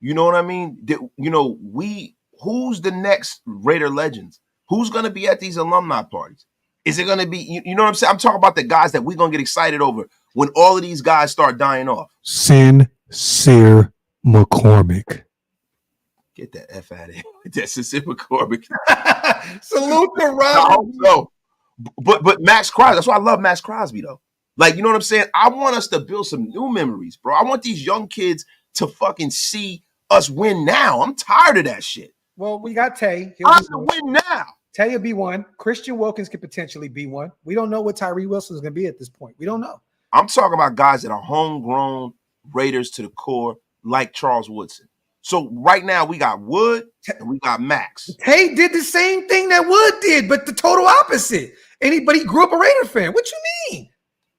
You know what I mean? Who's the next Raider legends? Who's going to be at these alumni parties? Is it going to be, you know what I'm saying? I'm talking about the guys that we're going to get excited over when all of these guys start dying off. Sincere McCormick. Get that F out of here. That's Sincere McCormick. Salute to Rob. So, but Max Crosby, that's why I love Max Crosby, though. Like, you know what I'm saying? I want us to build some new memories, bro. I want these young kids to fucking see us win now. I'm tired of that shit. Well, we got Tay. I have to win now. Tay will be one. Christian Wilkins could potentially be one. We don't know what Tyree Wilson is going to be at this point. We don't know. I'm talking about guys that are homegrown Raiders to the core, like Charles Woodson. So right now we got Wood and we got Max. Tay did the same thing that Wood did, but the total opposite. But he grew up a Raider fan. What you mean?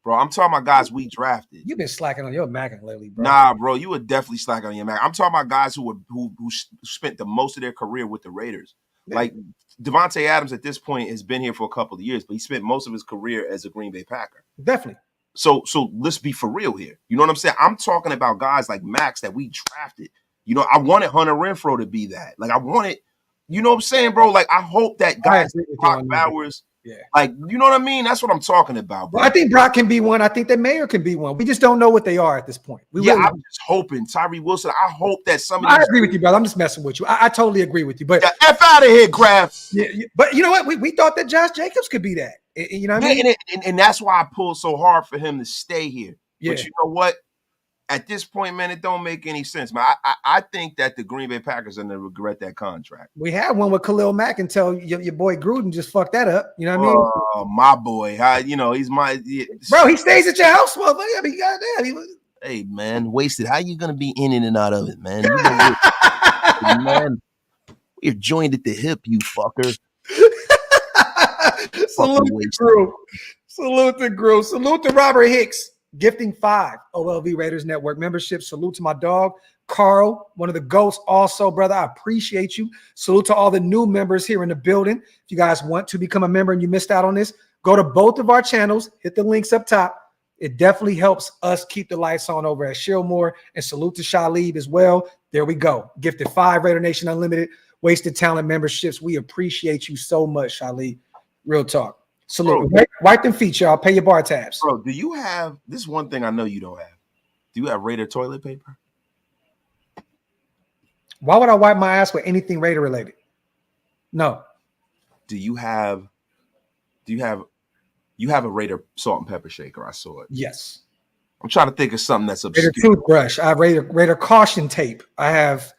Bro, I'm talking about guys we drafted. You've been slacking on your Mac lately, bro. Nah, bro, you were definitely slacking on your Mac. I'm talking about guys who spent the most of their career with the Raiders. Yeah. Like Devonte Adams at this point has been here for a couple of years, but he spent most of his career as a Green Bay Packer. Definitely. So let's be for real here. You know what I'm saying? I'm talking about guys like Max that we drafted. You know, I wanted Hunter Renfrow to be that. Like I wanted, you know what I'm saying, bro? Like I hope that guys like Brock Bowers. Yeah. Like, you know what I mean? That's what I'm talking about, bro. I think Brock can be one. I think that Mayer can be one. We just don't know what they are at this point. I'm just hoping. Tyree Wilson, I hope that somebody. I agree with you, brother. I'm just messing with you. I totally agree with you. But F out of here, Graphk. Yeah, but you know what? We thought that Josh Jacobs could be that. You know what I mean? And that's why I pulled so hard for him to stay here. Yeah. But you know what? At this point, man, it don't make any sense, man. I think that the Green Bay Packers are going to regret that contract. We had one with Khalil Mack until your boy Gruden just fucked that up. You know what I mean? Oh, my boy. He's my... Bro, he stays at your house, motherfucker. I mean, goddamn. Hey, man, wasted. How you going to be in and out of it, man? Man, we're joined at the hip, you fucker. Salute to Groove. Salute to Groove. Salute to Robert Hicks. Gifting 5 OLV Raiders Network membership. Salute to my dog, Carl, one of the GOATs also, brother. I appreciate you. Salute to all the new members here in the building. If you guys want to become a member and you missed out on this, go to both of our channels. Hit the links up top. It definitely helps us keep the lights on over at Shillmore. And salute to Shalib as well. There we go. Gifted 5 Raider Nation Unlimited Wasted Talent memberships. We appreciate you so much, Shalib. Real talk. Salute. Bro, wipe them feet, y'all. Pay your bar tabs. Bro, do you have this one thing I know you don't have? Do you have Raider toilet paper? Why would I wipe my ass with anything Raider related? No. Do you have a Raider salt and pepper shaker? I saw it. Yes. I'm trying to think of something that's obscure. Raider toothbrush. I have Raider caution tape. I have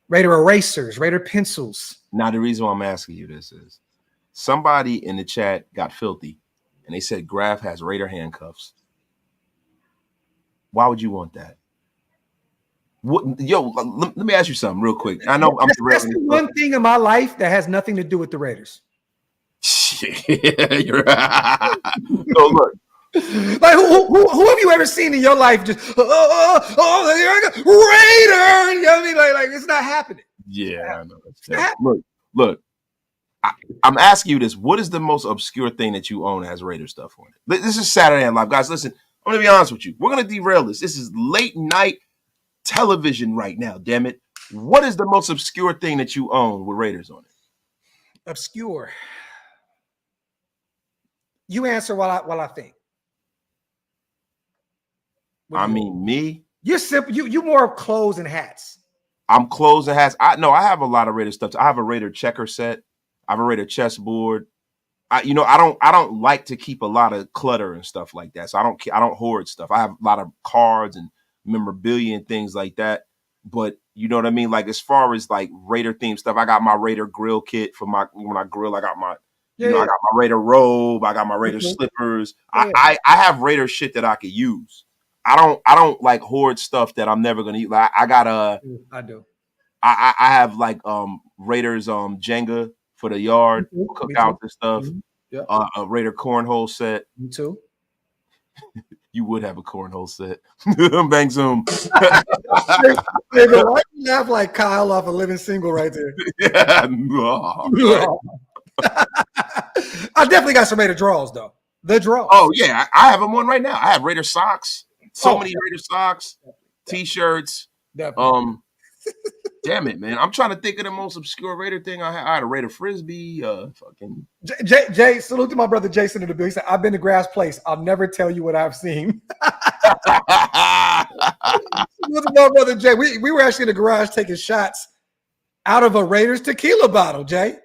Raider erasers, Raider pencils. Now, the reason why I'm asking you this is somebody in the chat got filthy and they said Graphk has Raider handcuffs. Why would you want that? Let me ask you something real quick. I know that's the one thing in my life that has nothing to do with the Raiders. You're right. So look. Like who have you ever seen in your life just Raider? You know what I mean? Like it's not happening. Yeah, I know. Look. I'm asking you this. What is the most obscure thing that you own that has Raider stuff on it? This is Saturday Night Live. Guys, listen, I'm going to be honest with you. We're going to derail this. This is late night television right now, damn it. What is the most obscure thing that you own with Raiders on it? Obscure. You answer while I think. I mean, me? You're simple. You more of clothes and hats. I'm clothes and hats. I have a lot of Raider stuff. I have a Raider checker set. I have a Raider chessboard. I don't like to keep a lot of clutter and stuff like that. So I don't hoard stuff. I have a lot of cards and memorabilia and things like that. But you know what I mean? Like as far as like Raider themed stuff, I got my Raider grill kit for when I grill. I got my I got my Raider robe. I got my Raider slippers. Yeah. I have Raider shit that I could use. I don't like hoard stuff that I'm never gonna use. Like I got I do. I have like Raiders Jenga for the yard, cookouts and stuff. Mm-hmm. Yeah. A Raider cornhole set. Me too. You would have a cornhole set. Bang zoom. Why you laugh like Kyle off a Living Single right there? Yeah. I definitely got some Raider draws though. The draws. Oh yeah, I have them on right now. I have Raider socks. So many Raider socks, T-shirts. Definitely. Damn it, man! I'm trying to think of the most obscure Raider thing I had. I had a Raider frisbee. Fucking Jay. Salute to my brother Jason in the building. He said, "I've been to Graph's place. I'll never tell you what I've seen." Salute to my brother Jay. We were actually in the garage taking shots out of a Raiders tequila bottle. Jay.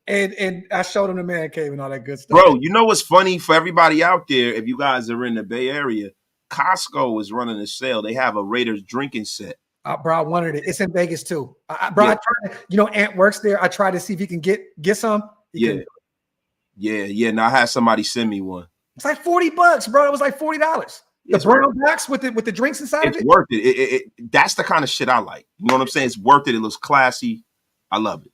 And I showed him the man cave and all that good stuff. Bro, you know what's funny for everybody out there? If you guys are in the Bay Area, Costco is running a sale. They have a Raiders drinking set. Bro, I wanted it. It's in Vegas too. I tried to, Ant works there. I tried to see if he can get some. Yeah. Now I had somebody send me one. It's like $40, bro. It was like $40. The brown box with the drinks inside of it. It's worth it. That's the kind of shit I like. You know what I'm saying? It's worth it. It looks classy. I love it.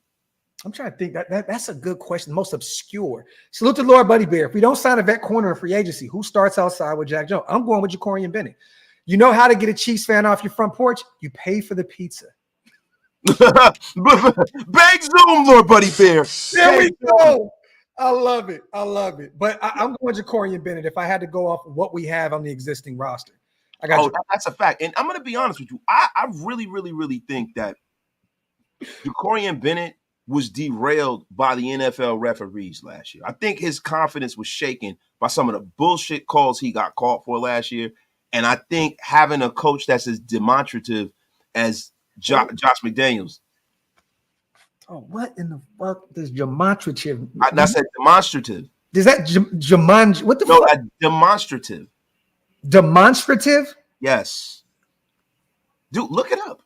I'm trying to think. That's a good question. Most obscure. Salute to Lord Buddy Bear. If we don't sign a vet corner in free agency, who starts outside with Jack Jones? I'm going with Jacorian Bennett. You know how to get a Chiefs fan off your front porch? You pay for the pizza. Big zoom, Lord Buddy Bear. There we go. I love it. But I'm going Jacorian Bennett if I had to go off of what we have on the existing roster. That's a fact. And I'm going to be honest with you. I really, really, really think that Jacorian Bennett was derailed by the NFL referees last year. I think his confidence was shaken by some of the bullshit calls he got called for last year. And I think having a coach that's as demonstrative as Josh McDaniels. Oh, what in the fuck is demonstrative? I said demonstrative. Is that what the fuck? No, demonstrative. Demonstrative? Yes. Dude, look it up.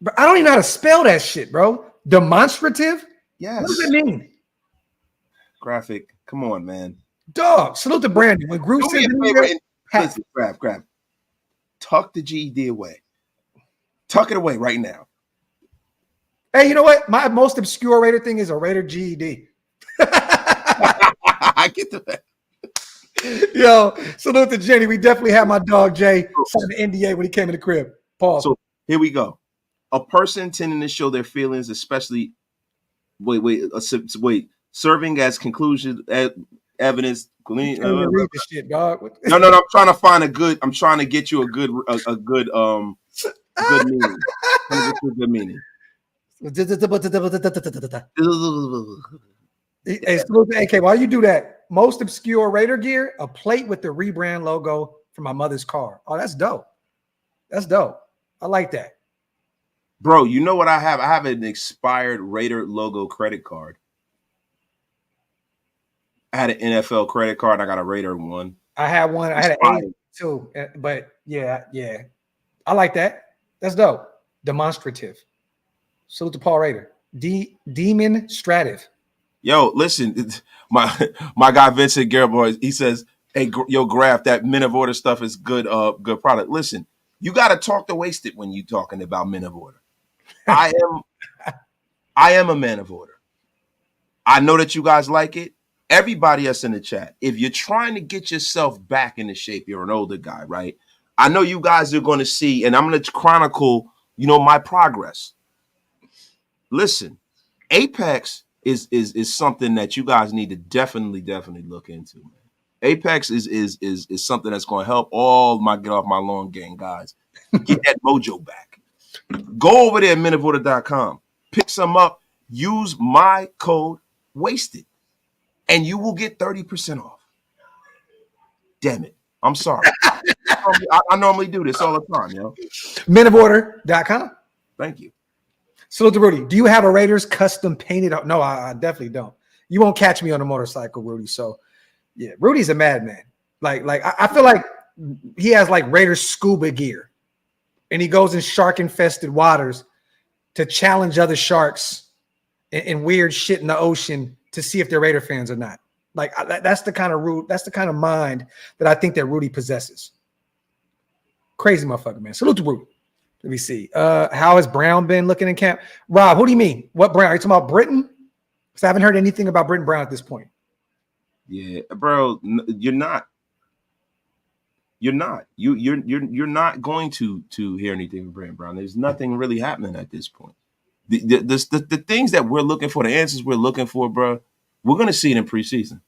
But I don't even know how to spell that shit, bro. Demonstrative? Yes. What does it mean? Graphk. Come on, man. Dog. Salute to Brandon. When Groove said listen, Graphk. Tuck the GED away. Tuck it away right now. Hey, you know what? My most obscure Raider thing is a Raider GED. I get to that. Yo, salute to Jenny. We definitely had my dog Jay sign the NDA when he came in the crib. Pause. So here we go. A person tending to show their feelings, especially serving as conclusion evidence. Read this shit, dog. No. I'm trying to find a good. I'm trying to get you a good good meaning. Good meaning. Hey, salute to AK. While you do that, most obscure Raider gear, a plate with the rebrand logo from my mother's car. Oh, that's dope. That's dope. I like that. Bro, you know what I have? I have an expired Raider logo credit card. I had an NFL credit card. I got a Raider one. I had one. I had an 8 too. But yeah. I like that. That's dope. Demonstrative. Salute to Paul Raider. Demonstrative. Yo, listen, my guy Vincent Gariboy, he says, "Hey, Graphk, that men of order stuff is good product." Listen, you got to talk to Wasted when you talking about men of order. I am a man of order. I know that you guys like it. Everybody that's in the chat, if you're trying to get yourself back into shape, you're an older guy, right? I know you guys are going to see, and I'm going to chronicle, my progress. Listen, Apex is something that you guys need to definitely look into, man. Apex is something that's going to help all my get off my lawn gang guys get that mojo back. Go over there at menoforder.com, pick some up, use my code WASTED, and you will get 30% off. Damn it. I'm sorry. I normally do this all the time, yo. Menoforder.com. Thank you. Salute to Rudy. Do you have a Raiders custom painted out? No, I definitely don't. You won't catch me on a motorcycle, Rudy. So, yeah, Rudy's a madman. Like I feel like he has like Raiders scuba gear, and he goes in shark-infested waters to challenge other sharks and weird shit in the ocean to see if they're Raider fans or not. Like that's the kind of mind that I think that Rudy possesses. Crazy motherfucker, man. Salute to Rudy. Let me see. How has Brown been looking in camp? Rob, who do you mean? What Brown? Are you talking about Britton? Because I haven't heard anything about Britton Brown at this point. Yeah, bro, you're not. You're not. You're not going to hear anything from Britton Brown. There's nothing really happening at this point. The things that we're looking for, the answers we're looking for, bro, we're gonna see it in preseason,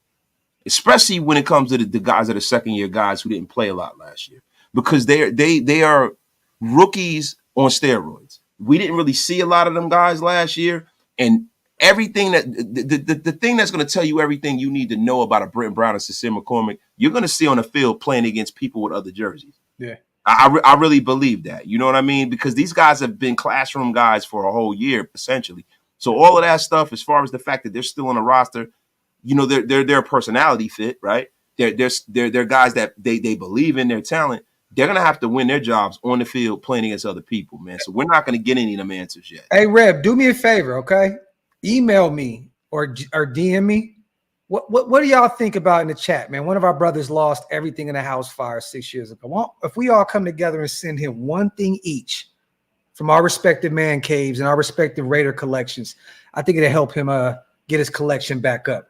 especially when it comes to the guys that are second-year guys who didn't play a lot last year, because they are rookies on steroids. We didn't really see a lot of them guys last year, and everything that the thing that's going to tell you everything you need to know about a Britton Brown and Sincere McCormick, you're going to see on the field playing against people with other jerseys. Yeah, I really believe that. You know what I mean? Because these guys have been classroom guys for a whole year, essentially. So all of that stuff, as far as the fact that they're still on the roster, you know, they're a personality fit, right? They're guys that they believe in their talent. They're gonna have to win their jobs on the field playing against other people, man. So we're not gonna get any of them answers yet. Hey, Reb, do me a favor, okay? Email me or DM me. What do y'all think about in the chat, man? One of our brothers lost everything in a house fire 6 years ago. Well, if we all come together and send him one thing each from our respective man caves and our respective Raider collections, I think it'll help him get his collection back up.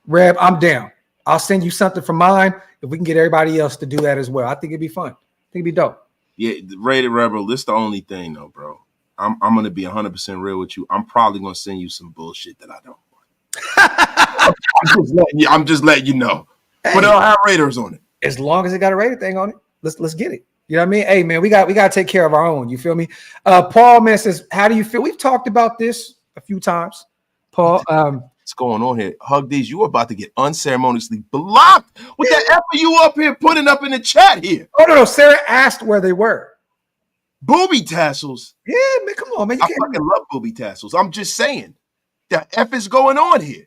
Reb, I'm down. I'll send you something from mine if we can get everybody else to do that as well. I think it'd be fun. I think it'd be dope. Yeah, the Raider Rebel, this the only thing though, bro. I'm gonna be 100% real with you. I'm probably gonna send you some bullshit that I don't want. I'm just letting you know. Hey, but it'll have Raiders on it. As long as it got a Raider thing on it, let's get it. You know what I mean? Hey man, we got to take care of our own. You feel me? Paul man says, how do you feel? We've talked about this a few times. Paul, what's going on here? Hug these. You are about to get unceremoniously blocked. What the F are you up here putting up in the chat here? Oh no, Sarah asked where they were. Booby tassels. Yeah, man, come on, man. I fucking love booby tassels. I'm just saying, the F is going on here.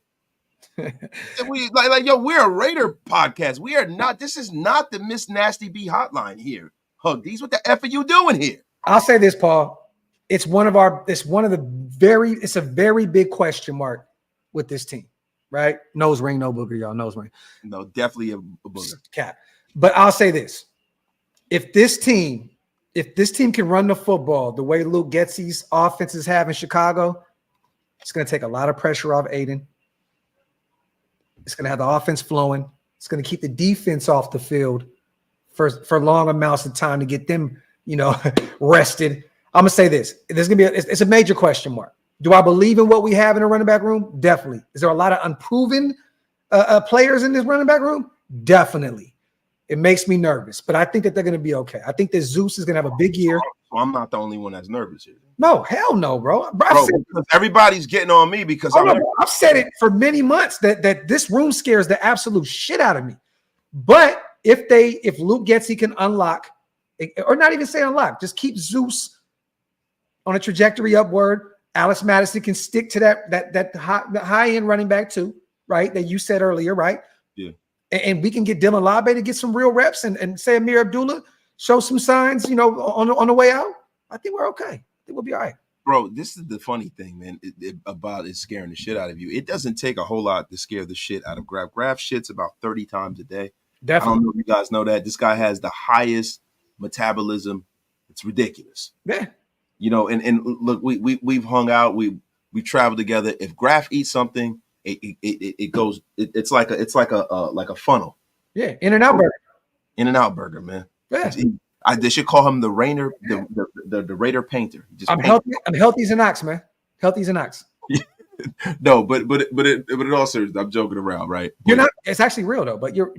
Yo, we're a Raider podcast. We are not. This is not the Miss Nasty B hotline here. Hug these. What the F are you doing here? I'll say this, Paul. It's a very big question mark with this team, right? Nose ring, no booger, y'all. Nose ring. No, definitely a booger. Cap. But I'll say this: if this team can run the football the way Luke Getsy's offenses have in Chicago, it's going to take a lot of pressure off Aiden. It's going to have the offense flowing. It's going to keep the defense off the field for long amounts of time to get them, rested. I'm going to say this. There's going to be it's a major question mark. Do I believe in what we have in a running back room? Definitely. Is there a lot of unproven players in this running back room? Definitely. It makes me nervous, but I think that they're going to be okay. I think that Zeus is going to have a big year. So I'm not the only one that's nervous here. No, hell no, bro. Everybody's getting on me because I've said it for many months that this room scares the absolute shit out of me. But if Luke Getsy can unlock, or not even say unlock, just keep Zeus on a trajectory upward. Alex Madison can stick to that high end running back too, right? That you said earlier, right? Yeah. And we can get Dylan Labe to get some real reps and say Amir Abdullah show some signs, on the way out. I think we're okay. I think we'll be all right. Bro, this is the funny thing, man, about it scaring the shit out of you. It doesn't take a whole lot to scare the shit out of Graphk. Graphk shits about 30 times a day. Definitely. I don't know if you guys know that. This guy has the highest metabolism. It's ridiculous. Yeah. And look, we've hung out. We traveled together. If Graphk eats something, it goes. It's like a funnel. Yeah, In-N-Out burger. In-N-Out burger, man. Yeah. They should call him the Raider, the Raider painter. I'm healthy as an ox, man. Healthy as an ox. No, but in all seriousness, I'm joking around, right? You're not. It's actually real though. But you're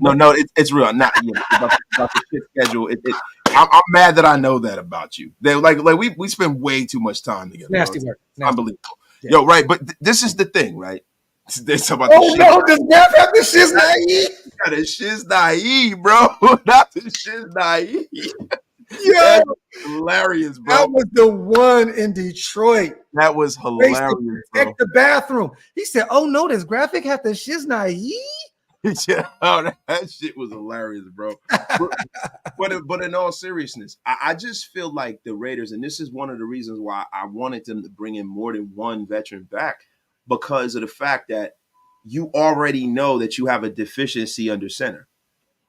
it's real. Not about the shit schedule. I'm mad that I know that about you. They we spend way too much time together. Nasty work. Unbelievable. Yeah. Yo, right, but this is the thing, right? There's about does Graphk have the shiz naive? Yeah, the shiz naive, bro. Not the shiz naive. Yeah, hilarious, bro. That was the one in Detroit. That was hilarious, bro. The bathroom. He said, "Oh no, does Graphk have the shiz naive?" Yeah, that shit was hilarious, bro. but in all seriousness, I just feel like the Raiders, and this is one of the reasons why I wanted them to bring in more than one veteran back, because of the fact that you already know that you have a deficiency under center.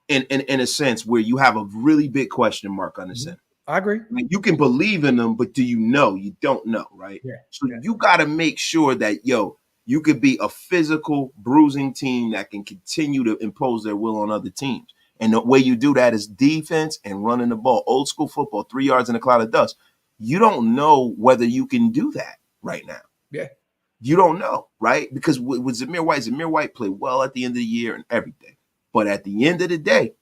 In a sense where you have a really big question mark on the center. I agree. You can believe in them, but do you know? You don't know, right? Yeah. So you got to make sure that, you could be a physical, bruising team that can continue to impose their will on other teams. And the way you do that is defense and running the ball. Old school football, 3 yards in a cloud of dust. You don't know whether you can do that right now. Yeah. You don't know, right? Because with Zamir White played well at the end of the year and everything. But at the end of the day,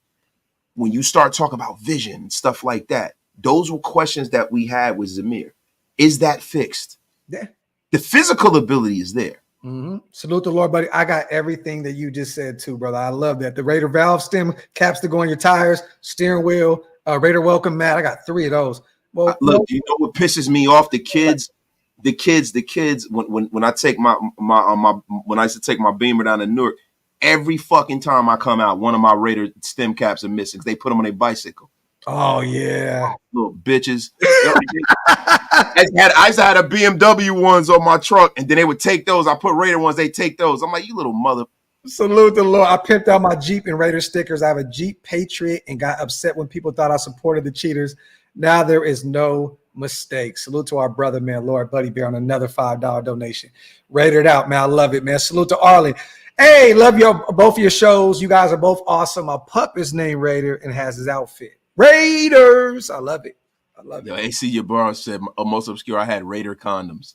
when you start talking about vision and stuff like that, those were questions that we had with Zamir. Is that fixed? Yeah. The physical ability is there. Mm-hmm. Salute the Lord, buddy. I got everything that you just said too, brother. I love that. The Raider valve stem, caps to go on your tires, steering wheel, Raider welcome mat. I got 3 of those. Well, look, you know what pisses me off? The kids the kids, when I take my when I used to take my Beamer down to Newark, every fucking time I come out, one of my Raider stem caps are missing. They put them on their bicycle. Oh yeah, little bitches. I used to have a BMW ones on my truck, and then they would take those. I put Raider ones, they take those. I'm like, you little mother. Salute the Lord. I pimped out my Jeep and Raider stickers. I have a Jeep Patriot and got upset when people thought I supported the cheaters. Now there is no mistake. Salute to our brother, man, Lord Buddy Bear, on another $5 donation. Rated out, man. I love it, man. Salute to Arlen. Hey, love both of your shows. You guys are both awesome. My pup is named Raider and has his outfit. Raiders. I love it. I love it. AC Yabbar said, most obscure, I had Raider condoms.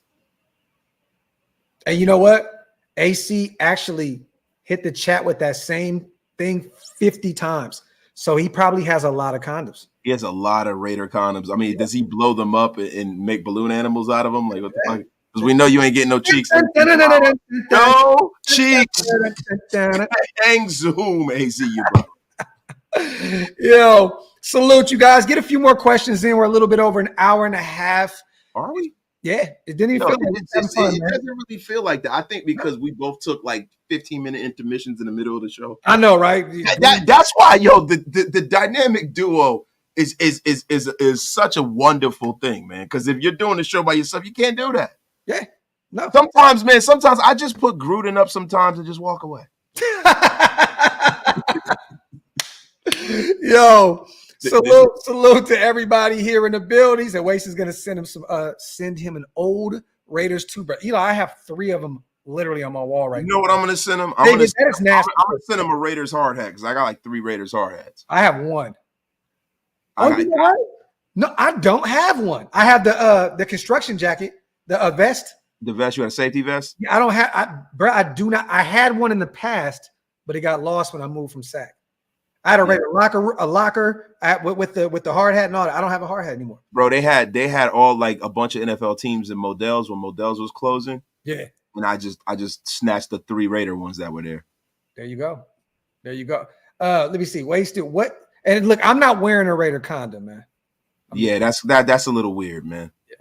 And you know what? AC actually hit the chat with that same thing 50 times. So he probably has a lot of condoms. He has a lot of Raider condoms. I mean, does he blow them up and make balloon animals out of them? Like, what the fuck? Because we know you ain't getting no cheeks. No cheeks. Hang zoom, AC Yabbar. Yo, salute you guys. Get a few more questions in. We're a little bit over an hour and a half. Are we? Yeah, it didn't even feel like it doesn't really feel like that. I think because we both took like 15-minute intermissions in the middle of the show. I know, right? That's why, yo, the dynamic duo is such a wonderful thing, man. Because if you're doing the show by yourself, you can't do that. Yeah. No. Sometimes I just put Gruden up sometimes and just walk away. Yo. Salute to everybody here in the building. And Wace is gonna send him an old Raiders toothbrush. You know, I have 3 of them literally on my wall right now. You know what I'm gonna send him? I'm gonna send him a Raiders hard hat because I got like 3 Raiders hard hats. I have 1. No, I don't have one. I have the construction jacket, the vest. The vest, you got a safety vest? I don't have. I do not. I had one in the past, but it got lost when I moved from SAC. I had a locker with the hard hat and all that. I don't have a hard hat anymore. Bro, they had all like a bunch of NFL teams in Modell's when Modell's was closing. Yeah. And I just snatched the 3 Raider ones that were there. There you go. Let me see. Wasted what? And look, I'm not wearing a Raider condom, man. That's a little weird, man. Yeah.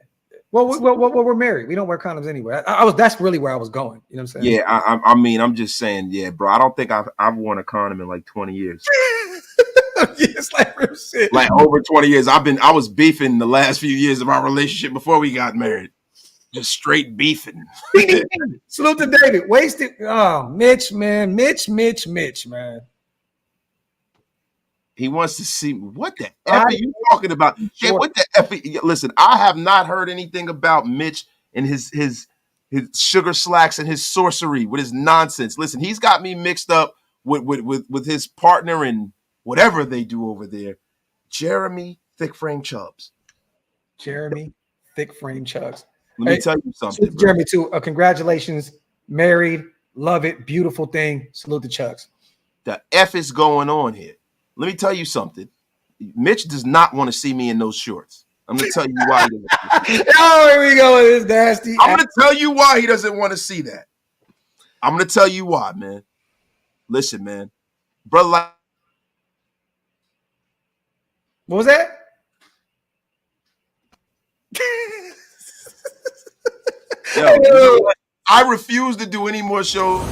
Well, we're married. We don't wear condoms anyway. That's really where I was going. You know what I'm saying? Yeah, I mean, I'm just saying, yeah, bro. I don't think I've worn a condom in like 20 years. It's like real shit. Like over 20 years. I was beefing the last few years of our relationship before we got married. Just straight beefing. Salute to David. Wasted. Oh, Mitch, man. Mitch, man. He wants to see what the F are you talking about? Hey, what the F? Listen, I have not heard anything about Mitch and his sugar slacks and his sorcery with his nonsense. Listen, he's got me mixed up with his partner and whatever they do over there. Jeremy Thick Frame Chubbs. Let me tell you something. Jeremy, too. Congratulations. Married. Love it. Beautiful thing. Salute to Chubbs. The F is going on here. Let me tell you something. Mitch does not want to see me in those shorts. I'm going to tell you why. Oh, here we go with this nasty. I'm going to tell you why he doesn't want to see that. I'm going to tell you why, man. Listen, man. Brother, what was that? Yo, you know what? I refuse to do any more shows.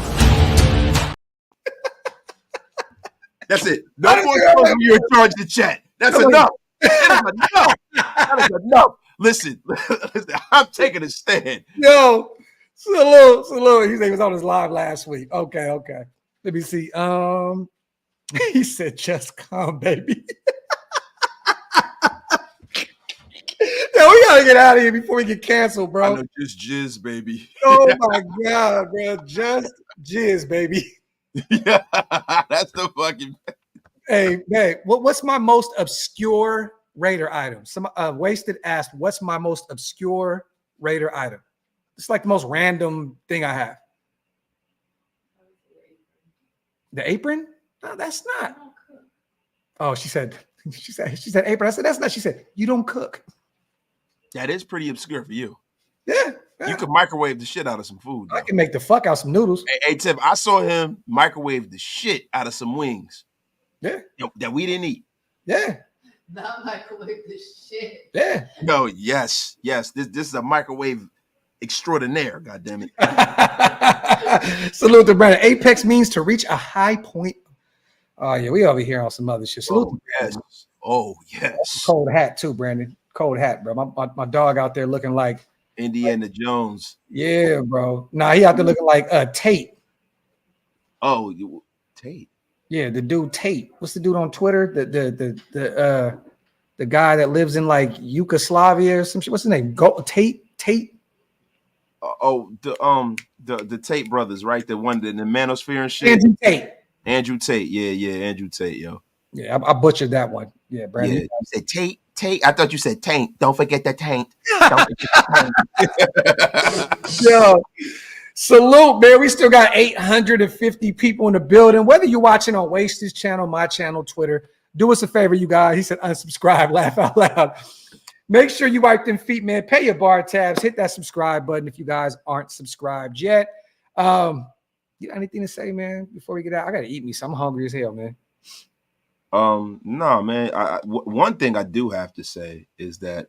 That's it. No more shows when you're in charge of the chat. That's enough. That is enough. Listen, I'm taking a stand. Yo, salute. He was on his live last week. Okay. Let me see. He said, "Just come, baby." Yo, we gotta get out of here before we get canceled, bro. I know, just jizz, baby. Oh my god, bro, just jizz, baby. Yeah, that's the fucking. Hey, what's my most obscure Raider item? Some Wasted asked, "What's my most obscure Raider item?" It's like the most random thing I have. The apron? No, that's not. Oh, she said apron. I said that's not. She said you don't cook. That is pretty obscure for you. Yeah. You could microwave the shit out of some food. I can make the fuck out some noodles. Hey, Tim, I saw him microwave the shit out of some wings. Yeah. That we didn't eat. Yeah. Not microwave the shit. Yeah. No, yes. This is a microwave extraordinaire. God damn it. Salute to Brandon. Apex means to reach a high point. Oh yeah, we over here on some other shit. Salute to Brandon. Yes. Oh yes. Cold hat too, Brandon. Cold hat, bro. My dog out there looking like Indiana Jones. Yeah, bro. Nah, he out there looking like Tate. Oh, Tate. Yeah, the dude Tate. What's the dude on Twitter? The guy that lives in like Yugoslavia or some shit. What's his name? Tate. The Tate brothers, right? The one in the manosphere and shit. Andrew Tate. Yeah, Andrew Tate, yo. Yeah, I butchered that one. Yeah, Brandon. Yeah, you said Tate. I thought you said taint. Don't forget the taint. Don't forget the taint. Yo, salute, man. We still got 850 people in the building. Whether you're watching on Waste's channel, my channel, Twitter, do us a favor, you guys. He said unsubscribe, laugh out loud. Make sure you wipe them feet, man. Pay your bar tabs. Hit that subscribe button if you guys aren't subscribed yet. You got anything to say, man, before we get out? I got to eat me some. I'm hungry as hell, man. No, man. One thing I do have to say is that,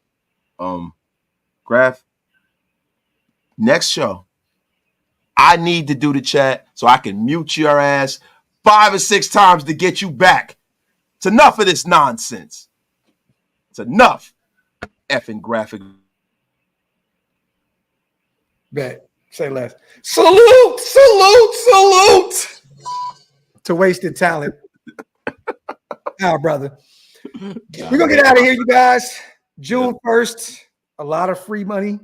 Graphk, next show, I need to do the chat so I can mute your ass 5 or 6 times to get you back. It's enough of this nonsense. It's enough. Effing graphic. Bet. Say less. Salute to wasted talent. Our brother. We're going to get out of here, you guys. June 1st, a lot of free money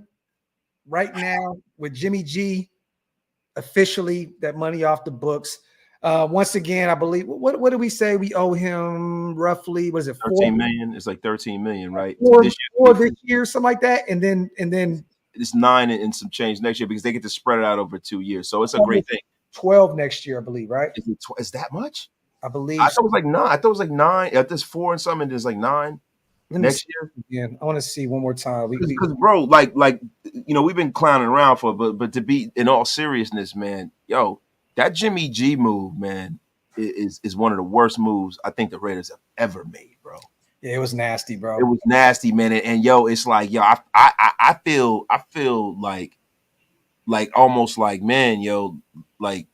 right now with Jimmy G. Officially, that money off the books. Once again, I believe, what did we say we owe him roughly? Was it 13 million? It's like 13 million, right? This year, something like that. And then it's 9 and some change next year because they get to spread it out over 2 years. So it's a great thing. 12 next year, I believe, right? Is that much? I believe. I thought it was like 9. I thought it was like 9. At this 4 and something, there's like 9 next year. Yeah, I want to see one more time. Because bro, like we've been clowning around for, but to be in all seriousness, man, yo, that Jimmy G move, man, is one of the worst moves I think the Raiders have ever made, bro. Yeah, it was nasty, bro. It was nasty, man. And yo, it's like, yo, I feel like almost like, man, yo, like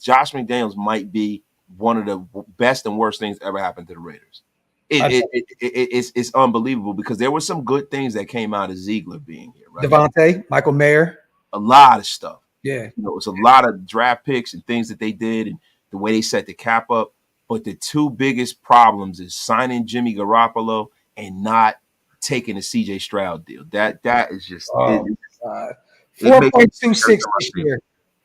Josh McDaniels might be one of the best and worst things that ever happened to the Raiders. It's unbelievable because there were some good things that came out of Ziegler being here, right? Devonte, Michael Mayer, a lot of stuff. Yeah, it's a lot of draft picks and things that they did and the way they set the cap up. But the 2 biggest problems is signing Jimmy Garoppolo and not taking a CJ Stroud deal. That is just 4.26 this year,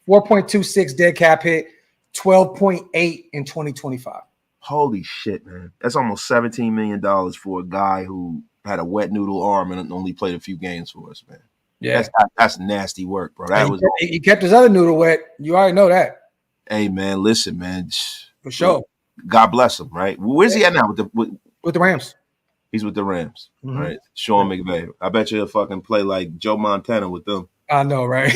4.26 dead cap hit, 12.8 in 2025. Holy shit, man! That's almost $17 million for a guy who had a wet noodle arm and only played a few games for us, man. Yeah, that's nasty work, bro. He kept his other noodle wet. You already know that. Hey, man, listen, man. For sure. God bless him, right? Where's he at now? With the Rams. He's with the Rams, right? Sean McVay. I bet you he'll fucking play like Joe Montana with them. I know, right?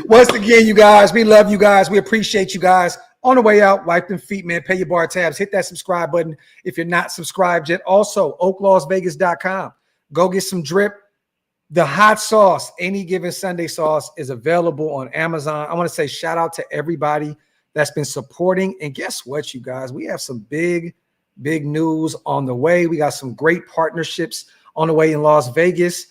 Once again, you guys, we love you guys. We appreciate you guys. On the way out, wipe them feet, man. Pay your bar tabs. Hit that subscribe button if you're not subscribed yet. Also, OakLosVegas.com. Go get some drip. The hot sauce, any given Sunday sauce, is available on Amazon. I want to say shout out to everybody that's been supporting. And guess what, you guys? We have some big news on the way. We got some great partnerships on the way in Las Vegas.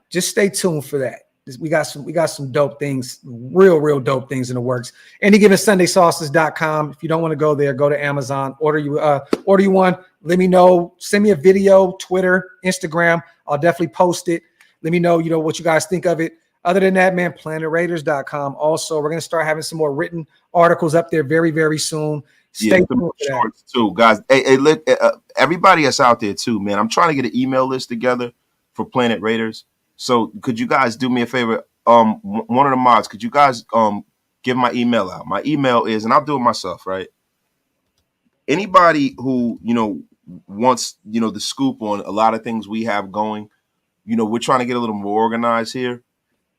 Just stay tuned for that. We got some dope things, real dope things in the works. AnyGivenSundaySauces.com. If you don't want to go there, go to Amazon. Order you one. Let me know. Send me a video, Twitter, Instagram. I'll definitely post it. Let me know, what you guys think of it. Other than that, man, PlanetRaiders.com. Also, we're gonna start having some more written articles up there very, very soon. Stay tuned for shorts too, guys. Hey, look, everybody that's out there too, man. I'm trying to get an email list together for Planet Raiders. So could you guys do me a favor? One of the mods, could you guys give my email out? My email is, and I'll do it myself, right? Anybody who, wants, the scoop on a lot of things we have going, we're trying to get a little more organized here.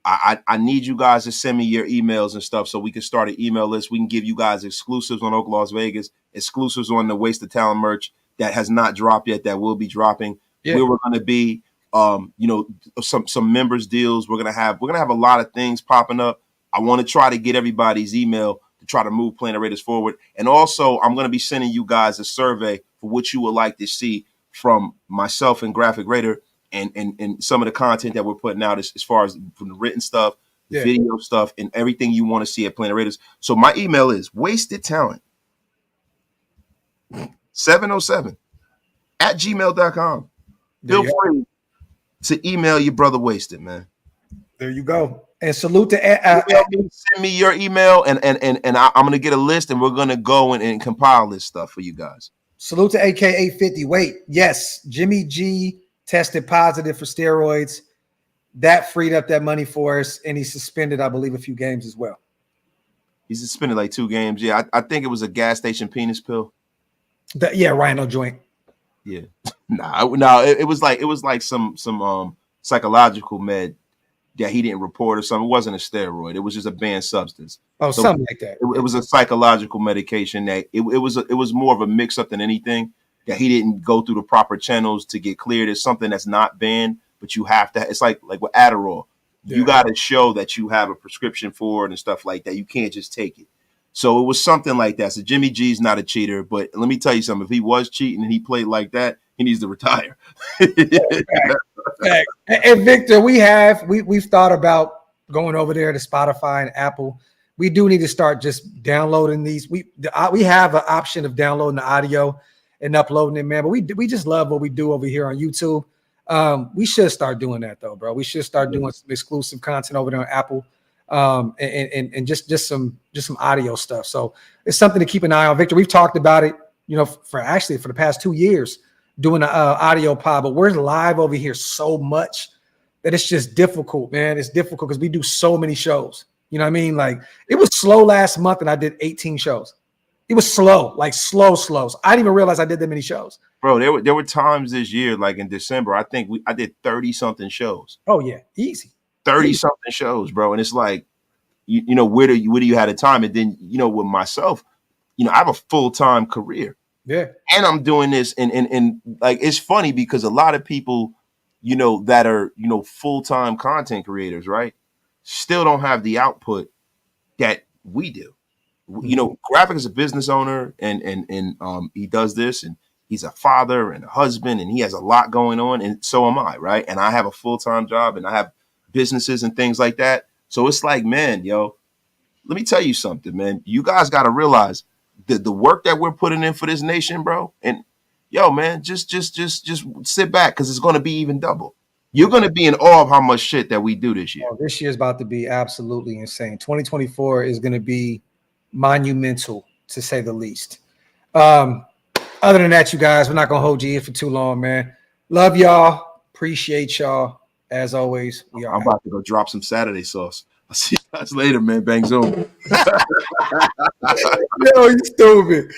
I need you guys to send me your emails and stuff so we can start an email list. We can give you guys exclusives on Oak Las Vegas, exclusives on the Waste of Talent merch that has not dropped yet, that will be dropping. Yeah. We were going to be You know, some members deals. We're gonna have a lot of things popping up. I want to try to get everybody's email to try to move Planet Raiders forward. And also, I'm going to be sending you guys a survey for what you would like to see from myself and Graphk Raider and some of the content that we're putting out as far as from the written stuff, the video stuff, and everything you want to see at Planet Raiders. So my email is wastedtalent707@gmail.com. Feel free to email your brother Wasted, man. There you go. And salute to send me your email, and I'm gonna get a list, and we're gonna go and compile this stuff for you guys. Salute to AK850. Wait, yes, Jimmy G tested positive for steroids. That freed up that money for us, and he suspended, I believe, a few games as well. He suspended like 2 games. Yeah, I think it was a gas station penis pill. Rhino joint. Yeah, it was like some psychological med that he didn't report or something. It wasn't a steroid. It was just a banned substance. Oh, so something like that. It was a psychological medication that it was more of a mix up than anything, that he didn't go through the proper channels to get cleared. It's something that's not banned, but you have to. It's like with Adderall. Yeah. You got to show that you have a prescription for it and stuff like that. You can't just take it. So it was something like that. So Jimmy G's not a cheater, but let me tell you something. If he was cheating and he played like that, he needs to retire. And Victor, we've thought about going over there to Spotify and Apple. We do need to start just downloading these. We have an option of downloading the audio and uploading it, man. But we just love what we do over here on YouTube. We should start doing that though, bro. We should start doing some exclusive content over there on Apple. And just some audio stuff. So it's something to keep an eye on. Victor, we've talked about it, you know, for the past 2 years doing an audio pod, but we're live over here so much that it's just difficult, man. It's difficult because we do so many shows. You know what I mean? Like it was slow last month and I did 18 shows. It was slow, like slow. So I didn't even realize I did that many shows. Bro, there were times this year, like in December, I think I did 30 something shows. Oh yeah, easy. 30 something shows, bro. And it's like, you know, where do you have the time? And then, you know, with myself, you know, I have a full-time career. Yeah. And I'm doing this and like, it's funny because a lot of people, you know, that are, you know, full-time content creators, right, still don't have the output that we do. Mm-hmm. You know, Graphk is a business owner and he does this and he's a father and a husband and he has a lot going on, and so am I, right? And I have a full-time job and I have businesses and things like that. So it's like, man, yo, let me tell you something, man. You guys got to realize that the work that we're putting in for this nation, bro. And yo, man, just sit back because it's going to be even double. You're going to be in awe of how much shit that we do this year. Oh, this year is about to be absolutely insane. 2024 is going to be monumental, to say the least. Other than that, you guys, we're not going to hold you here for too long, man. Love y'all. Appreciate y'all. As always, I'm about to go drop some Saturday sauce. I'll see you guys later, man. Bang zoom. Yo, you stupid.